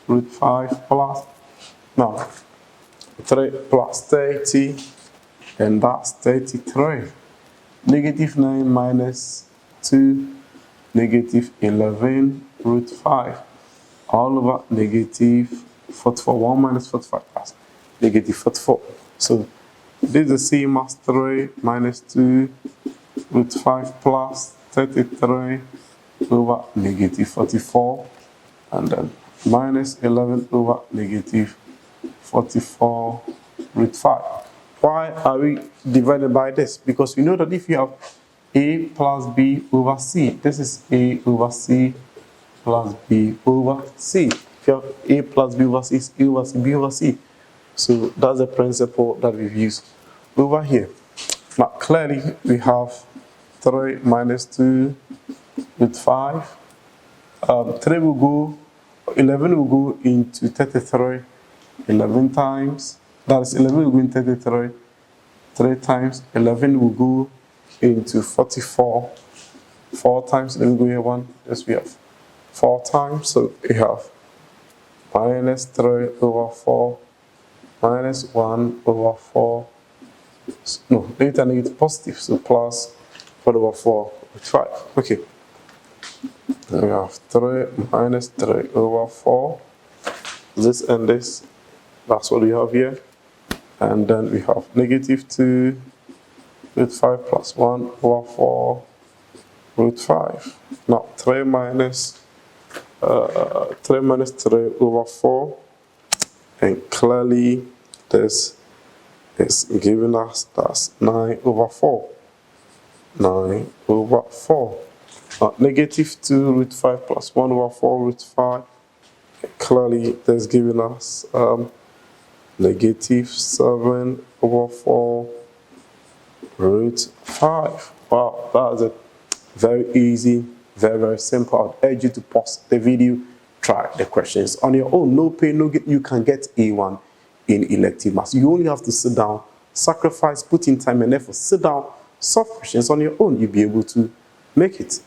root 5 plus, now 3 plus 30, and that's 33. Negative 9 minus 2, negative 11 root 5, all over negative 44. 1 minus 45, that's negative 44. So this is the same as 3 minus 2 root 5 plus 33 over negative 44, and then minus 11 over negative 44 root 5. Why are we divided by this? Because we know that if you have A plus B over C, this is A over C plus B over C. If you have A plus B over C, it's A over C, B over C. So that's the principle that we've used over here. Now clearly we have 3 minus 2 root 5. 3 will go, 11 will go into 33 11 times. That is 11 will go into 33 3 times. 11 will go into 44 4 times. Let me go here 1. Yes, we have 4 times. So we have minus 3 over 4 minus 1 over 4. No, later negative positive, so plus 4 over 4 with 5. Okay. Then we have 3 minus 3 over 4. This and this. That's what we have here. And then we have negative 2 root 5 plus 1 over 4 root 5. Now 3 minus 3 over 4. And clearly this is giving us that's 9 over 4. 9 over 4. Negative 2 root 5 plus 1 over 4 root 5. Clearly that's giving us negative 7 over 4 root 5. Wow, that's it. Very easy, very simple. I'd urge you to pause the video, try the questions on your own. No pain, no gain. You can get A1 in elective maths. You only have to sit down, sacrifice, put in time and effort, sit down, solve questions on your own. You'll be able to make it.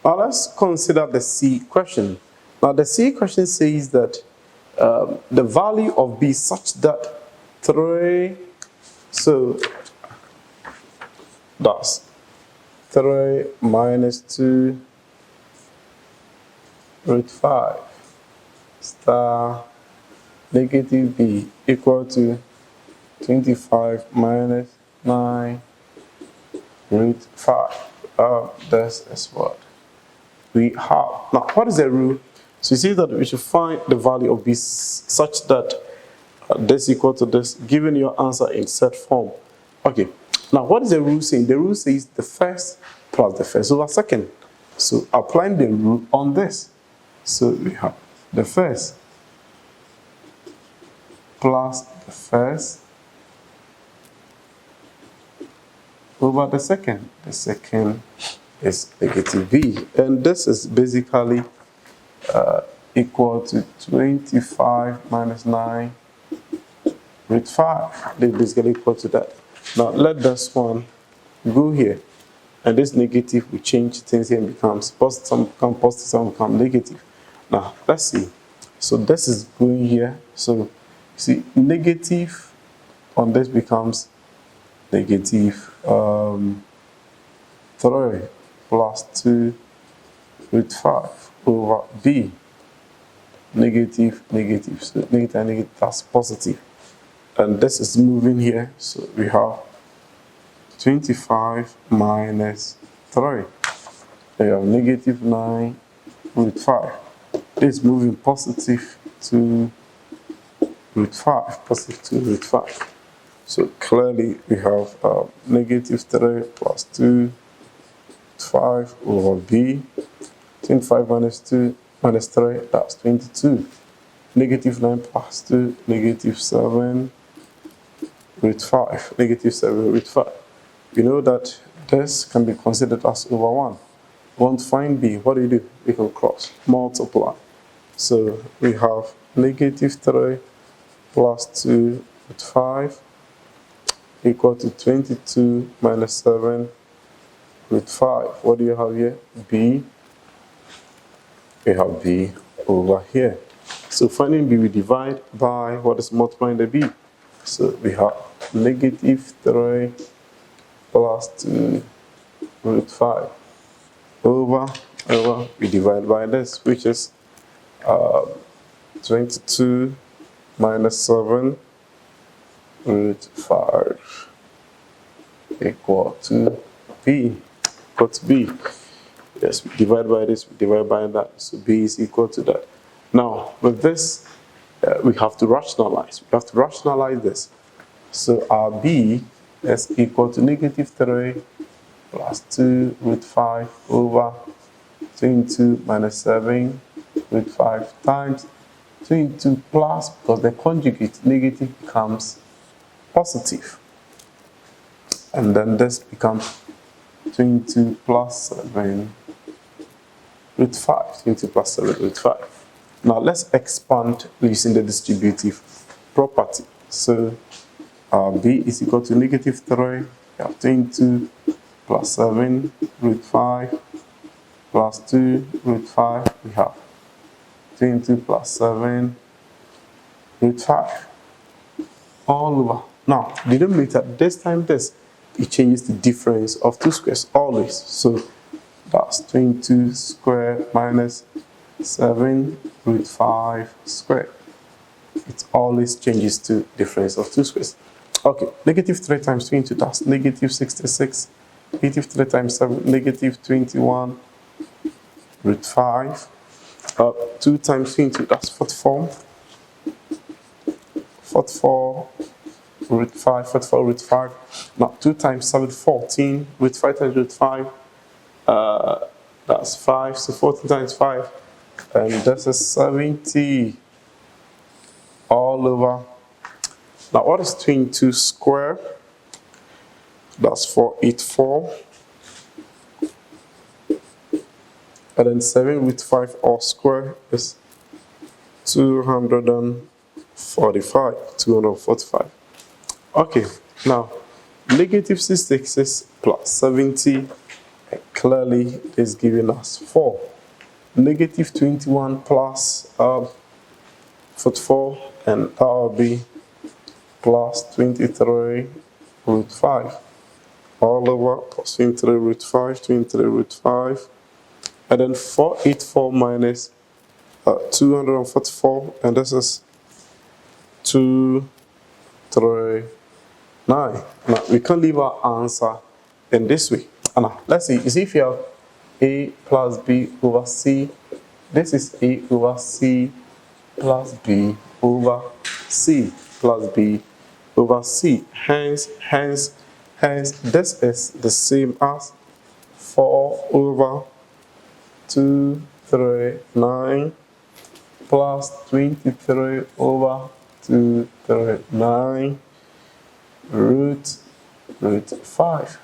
Now let's consider the C question. Now the C question says that the value of B such that 3, so that's 3 minus 2 root 5 star negative B equal to 25 minus 9 root 5. This is what we have. Now, what is the rule? So you see that we should find the value of B such that this equal to this, given your answer in set form. Okay, now what is the rule saying? The rule says the first plus the first over second. So applying the rule on this. So we have the first plus the first over the second. The second is negative B. And this is basically equal to 25 minus 9 root 5. They basically equal to that. Now let this one go here. And this negative will change things here and becomes positive, some become positive, some become negative. Now let's see. So this is going here. So see, negative on this becomes negative 3 plus 2 root 5 over B. Negative, negative. So negative and negative, that's positive. And this is moving here. So we have 25 minus 3. We have negative 9 root 5. This is moving positive to root 5. Positive to root 5. So clearly we have negative 3 plus 2 5 over B. 25 minus 2 minus 3, that's 22. Negative 9 plus 2, negative 7 root 5. Negative 7 root 5. You know that this can be considered as over 1. We want to find B. What do? We can cross, multiply. So we have negative 3 plus 2 root 5 equal to 22 minus 7 root 5. What do you have here? B. We have B over here. So finding B, we divide by what is multiplying the B. So we have negative 3 plus 2 root 5 over, we divide by this, which is 22 minus 7 root 5 equal to B. Equal to B. Yes, we divide by this, we divide by that. So B is equal to that. Now, with this, we have to rationalize. We have to rationalize this. So our B is equal to negative 3 plus 2 root 5 over 22 minus 7 root 5 times 22 plus, because the conjugate negative becomes positive. And then this becomes 22 plus 7 root 5. 22 plus 7 root 5. Now let's expand using the distributive property. So B is equal to negative 3. We have 22 plus 7 root 5 plus 2 root 5. We have 22 plus 7 root 5 all over. Now, denominator, this time this, it changes the difference of two squares always. So that's 22 squared minus 7 root 5 squared. It always changes to difference of two squares. Okay, negative 3 times 22, that's negative 66 Negative 3 times 7, negative 21 root 5. 2 times 20, that's 44. 44 root 5, 44 root 5. Now 2 times 7, 14. Root 5 times root 5, that's 5. So 14 times 5, and this is 70 all over. Now what is 22 square? That's 484. And then 7 root 5 all square is 245. 245. Okay, now negative 66 plus 70 clearly is giving us 4. Negative 21 plus 44, and that will be plus 23 root 5. All over plus 23 root 5, 23 root 5. And then 484 minus 244, and this is 239. Now we can leave our answer in this way. And now let's see. You see, if you have a plus b over c, this is a over c plus b over c plus b over c. Hence, this is the same as 4 over 239 plus 23 over 239 root 5,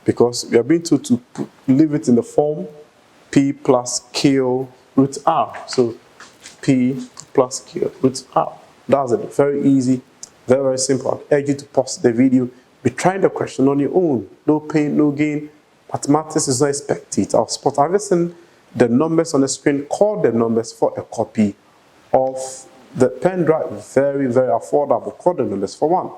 because we are being told to leave it in the form p plus q root r. So p plus q root r. That's it. Very easy, very, very simple. I urge you to pause the video, be trying the question on your own. No pain, no gain. Mathematics is not expected. I'll spot everything. The numbers on the screen, call the numbers for a copy of the pen drive. Very, very affordable. Call the numbers for one.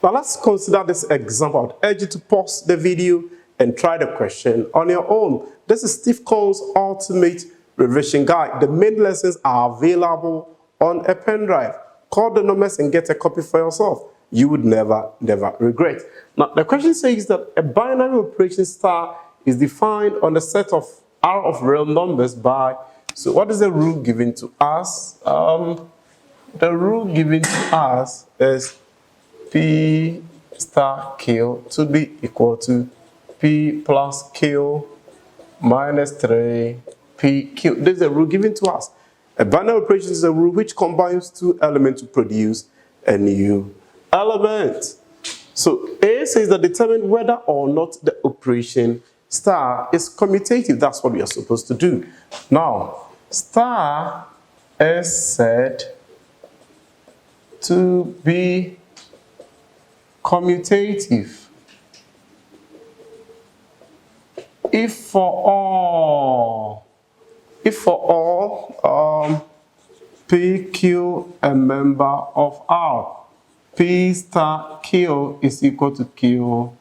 Now let's consider this example. I urge you to pause the video and try the question on your own. This is Steve Cohn's Ultimate Revision Guide. The main lessons are available on a pen drive. Call the numbers and get a copy for yourself. You would never regret. Now the question says that a binary operation star is defined on the set of R of real numbers by, so what is the rule given to us? The rule given to us is P star Q to be equal to P plus Q minus 3 PQ. This is a rule given to us. A binary operation is a rule which combines two elements to produce a new element. So A says that determine whether or not the operation star is commutative. That's what we are supposed to do. Now, star is said to be commutative if for all PQ a member of R, P star Q is equal to Q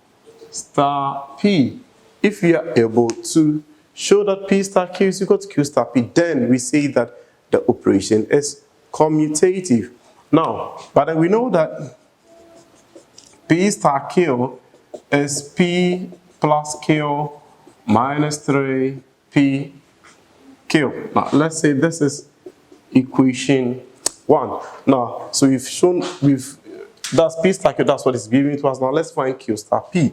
star P. If we are able to show that P star Q is equal to Q star P, then we say that the operation is commutative. Now, but then we know that P star Q is P plus Q minus 3 P Q. Now, let's say this is equation 1. Now, so we've shown, that's P star Q, that's what it's giving to us. Now, let's find Q star P.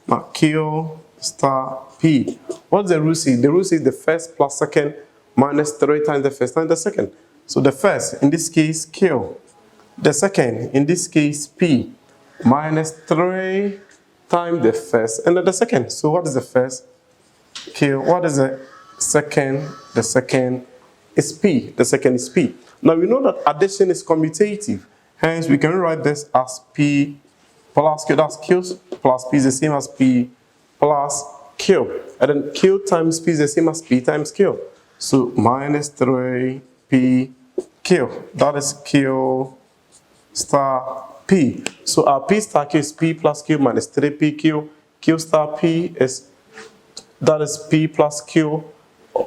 Now, Q star P. What does the rule say? The rule says the first plus second minus 3 times the first times the second. So the first, in this case, Q. The second, in this case, P, minus 3 times the first and then the second. So what is the first? Q. What is the second? The second is P. The second is P. Now we know that addition is commutative. Hence, we can write this as P plus Q. That's Q plus P is the same as P plus Q. And then Q times P is the same as P times Q. So minus 3 P Q. That is Q star P. So our P star Q is P plus Q minus 3 PQ. Q star P is, that is P plus Q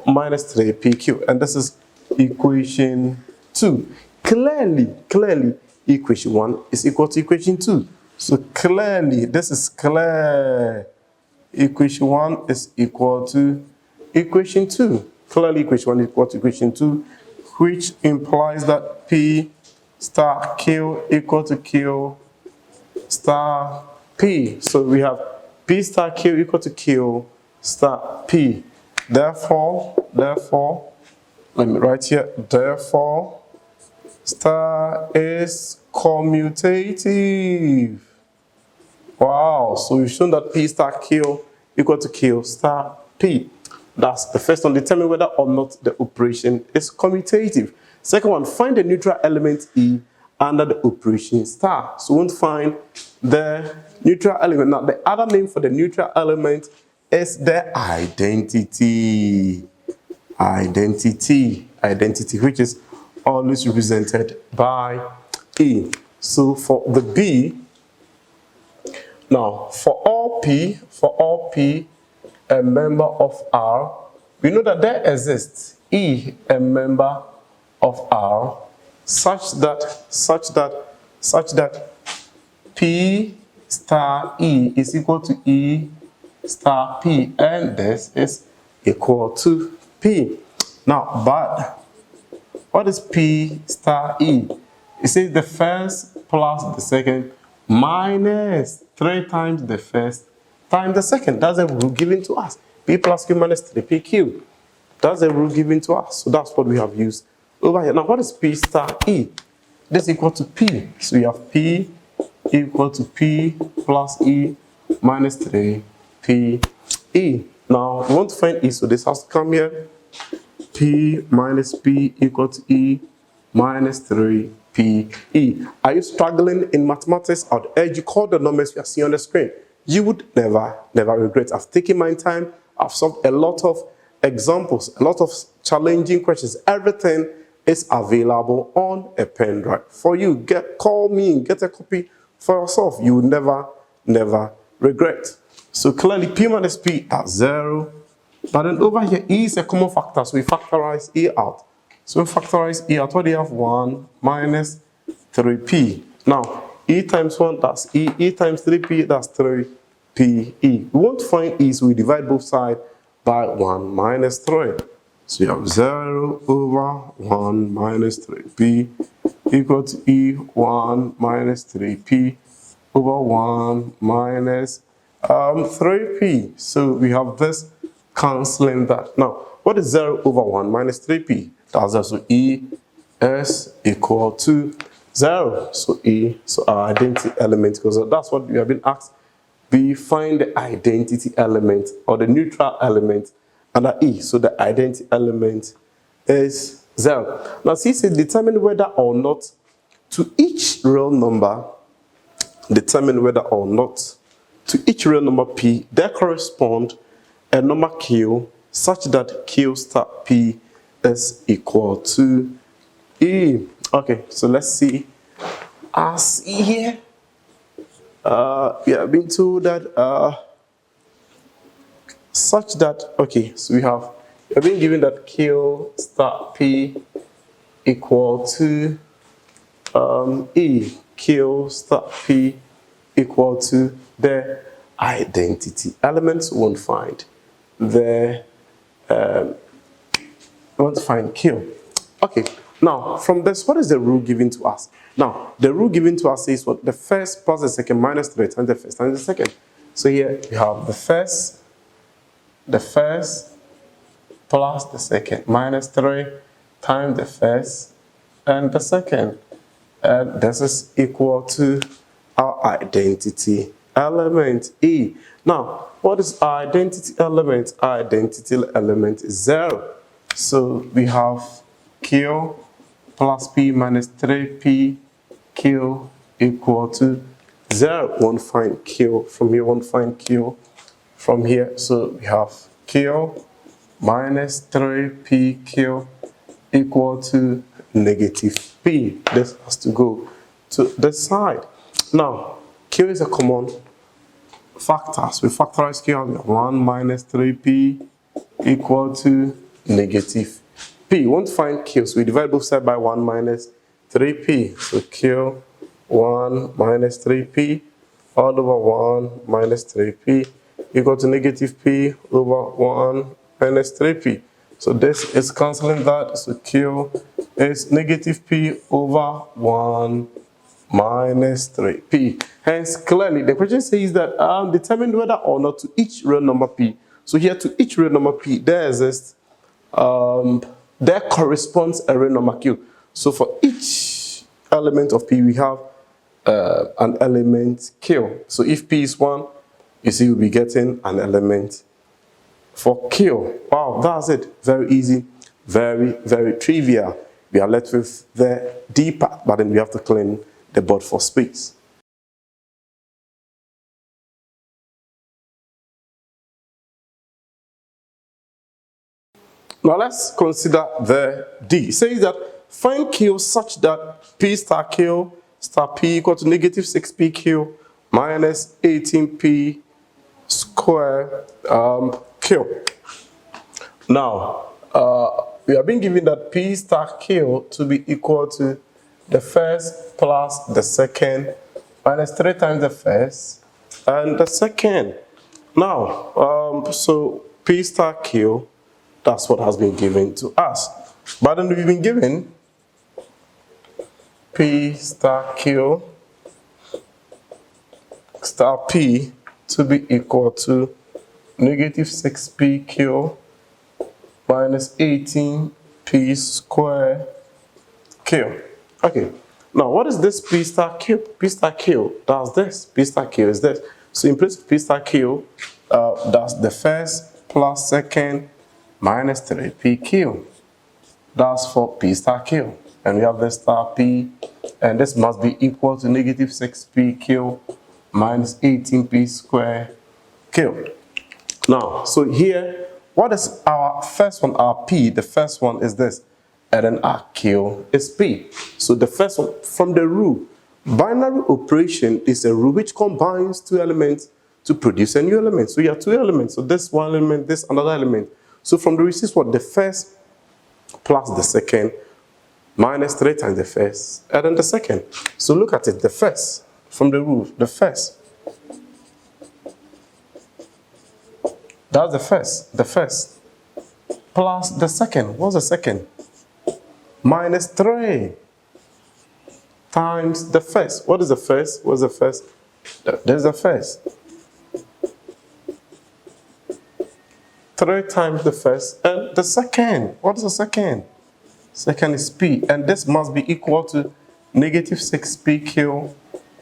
minus 3 PQ. And this is equation 2. Clearly, equation 1 is equal to equation 2. So clearly, this is clear. Equation 1 is equal to equation 2. Clearly, equation 1 is equal to equation 2, which implies that P star Q equal to Q star P. So we have P star Q equal to Q star P. Therefore, let me write here, therefore, star is commutative. Wow, so we've shown that P star Q equal to Q star P. That's the first one, determine whether or not the operation is commutative. Second one, find the neutral element E under the operation star. So we won't find the neutral element. Now, the other name for the neutral element is the identity. Identity, which is always represented by E. So for the B, now for all P, a member of R, we know that there exists E, a member of R, such that P star E is equal to E star P, and this is equal to P. Now, but what is P star E? It says the first plus the second minus 3 times the first times the second. That's a rule given to us. P plus Q minus 3PQ. That's a rule given to us. So that's what we have used over here. Now, what is P star E? This is equal to P. So we have P equal to P plus E minus 3P E. Now, we want to find E, so this has to come here. P minus P equal to E minus 3P E. Are you struggling in mathematics? I would urge you, call the numbers you are seeing on the screen. You would never regret. I've taken my time. I've solved a lot of examples, a lot of challenging questions. Everything is available on a pen drive for you. Call me and get a copy for yourself. You will never regret. So clearly P minus P, that's 0. But then over here, E is a common factor, so we factorize E out. So we factorize E out. What do you have? 1 minus 3P. Now, E times 1, that's E. E times 3P, that's 3PE. We want to find E, so we divide both sides by 1 minus 3. So you have 0 over 1 minus 3P equal to E 1 minus 3P over 1 minus 3P. So we have this cancelling that. Now, what is 0 over 1 minus 3P? That's also E is equal to 0. So E, so our identity element, because that's what we have been asked. We find the identity element or the neutral element under E. So the identity element is 0. Now, see, it determine whether or not to each real number, to each real number P, there correspond a number Q such that Q star P is equal to E. Okay, so let's see. As here, we have been told that such that, okay, so we have been given that Q star P equal to E. Q star P equal to the identity elements. Won't find the want to find Q. Okay, now from this, what is the rule given to us? Now, the rule given to us is what? The first plus the second minus 3 times the first times the second. So here we have the first plus the second minus 3 times the first and the second. And this is equal to our identity element E. Now, what is our identity element? Our identity element is 0. So we have Q plus P minus 3P Q equal to 0. Won't find Q from here, won't find Q from here. So we have Q minus 3PQ equal to negative P. This has to go to this side. Now, Q is a common factor. So we factorize Q out. 1 minus 3P equal to negative P. P. We want to find Q, so we divide both sides by 1 minus 3P. So Q 1 minus 3P all over 1 minus 3P equal to negative P over 1 minus 3P. So this is cancelling that. So Q is negative P over 1 minus 3P. Hence, clearly, the question says that determine whether or not to each real number P. So here, to each real number P, there exists, there corresponds a real number Q. So for each element of P, we have an element Q. So if P is 1, you see we'll be getting an element for Q. Wow, that's it. Very easy, very, very trivial. We are left with the D part, but then we have to clean the board for space. Now let's consider the D. It says that find Q such that P star Q star P equal to negative 6PQ minus 18P square Q. Now, we have been given that P star Q to be equal to the first plus the second minus 3 times the first and the second. Now, so P star Q, that's what has been given to us. But then we've been given P star Q star P to be equal to negative 6PQ minus 18P square Q. Okay, now what is this P star Q? P star Q does this. P star Q is this. So in place of P star Q, that's the first plus second minus 3PQ. That's for P star Q. And we have the star P, and this must be equal to negative 6PQ minus 18P square Q. Now, so here, what is our first one? Our P, the first one is this, and then our Q is P. So the first one, from the rule, binary operation is a rule which combines two elements to produce a new element. So you have two elements, so this one element, this another element. So from the receipt, what? The first plus the second minus 3 times the first, and then the second. So look at it, the first, from the rule, the first. That's the first, plus the second. What's the second? Minus 3 times the first. What is the first? What's the first? There's the first. 3 times the first, and the second. What is the second? Second is P, and this must be equal to negative 6PQ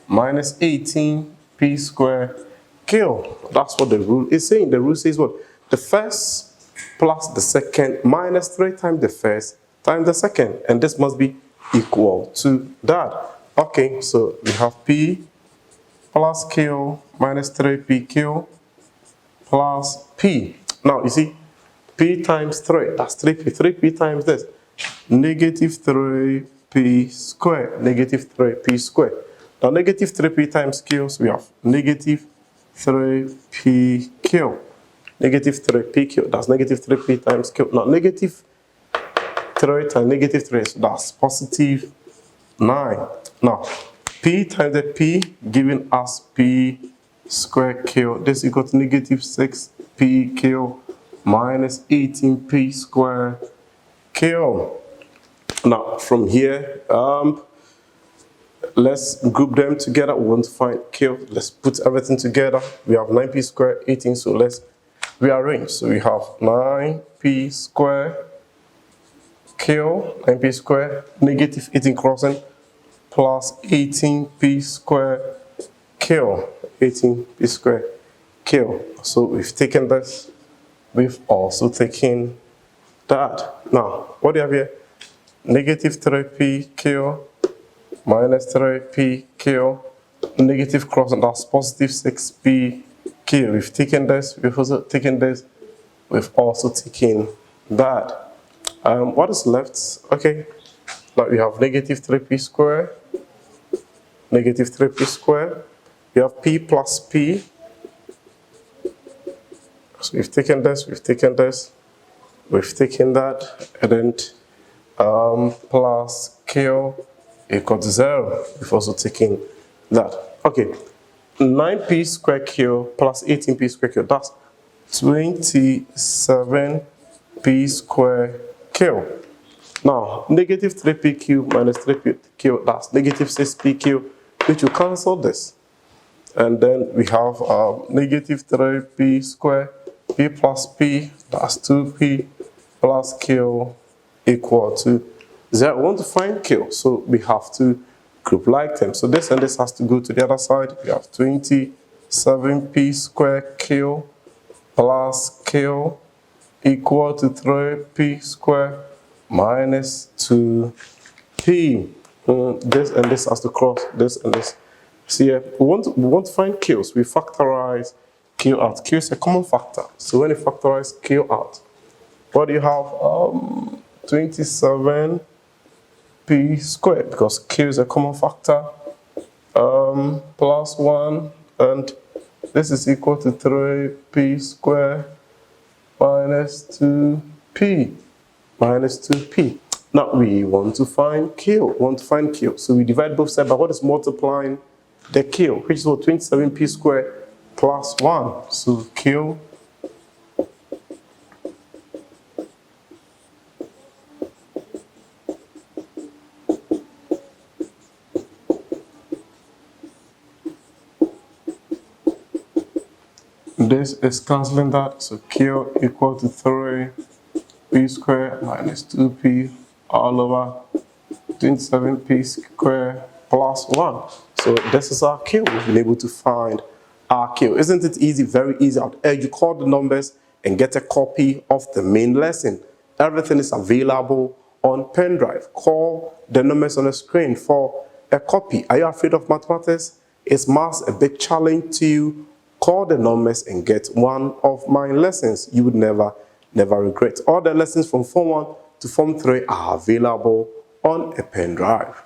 minus 18P square Q. That's what the rule is saying. The rule says what? The first plus the second minus 3 times the first times the second, and this must be equal to that. Okay, so we have P plus Q minus 3PQ plus P. Now you see, P times 3, that's 3P. 3P times this, negative 3P squared, negative 3P squared. Now negative 3P times Q, so we have negative 3PQ. Negative 3PQ, that's negative 3P times Q. Now negative 3 times negative 3, so that's positive 9. Now P times the P giving us P square Q. This equal to negative 6PQ minus 18P square Q. Now from here, let's group them together. We want to find Q. Let's put everything together. We have 9P squared, 18, so let's rearrange. So we have 9P squared Q, 9P squared, negative 18 crossing, plus 18P squared Q, 18P squared Q. So we've taken this, we've also taken that. Now, what do you have here? Negative 3PQ minus 3PQ, negative cross, and that's positive 6PQ. We've taken this, we've also taken this, we've also taken that. What is left? Okay, now we have negative 3P squared, negative 3P squared. We have P plus P. So we've taken this, we've taken this, we've taken that, and then plus Q equal to 0. We've also taken that. Okay, 9p squared Q plus 18p squared Q, that's 27p squared Q. Now, negative 3pq minus 3pq, that's negative 6pq, which will cancel this. And then we have negative 3p squared, p plus p, that's 2p plus q equal to 0. We want to find q, so we have to group like them. So this and this has to go to the other side. We have 27p squared q plus q equal to 3p squared minus 2p. This and this has to cross this and this. See here, we want to find q, so we factorize q out. Q is a common factor, so when you factorize q out, what do you have? 27p squared, because q is a common factor, plus 1, and this is equal to 3p squared minus 2p. Minus 2p. Now we want to find q. So we divide both sides by what is multiplying the q, which is what, 27p squared plus 1. So q this is cancelling that, so q equal to 3p squared minus 2p all over 27p squared plus 1. So this is our q. We've been able to find our q. Isn't it easy? Very easy out there. You call the numbers and get a copy of the main lesson. Everything is available on pen drive. Call the numbers on the screen for a copy. Are you afraid of mathematics? Is maths a big challenge to you? Call the numbers and get one of my lessons. You would never regret. All the lessons from Form 1 to Form 3 are available on a pen drive.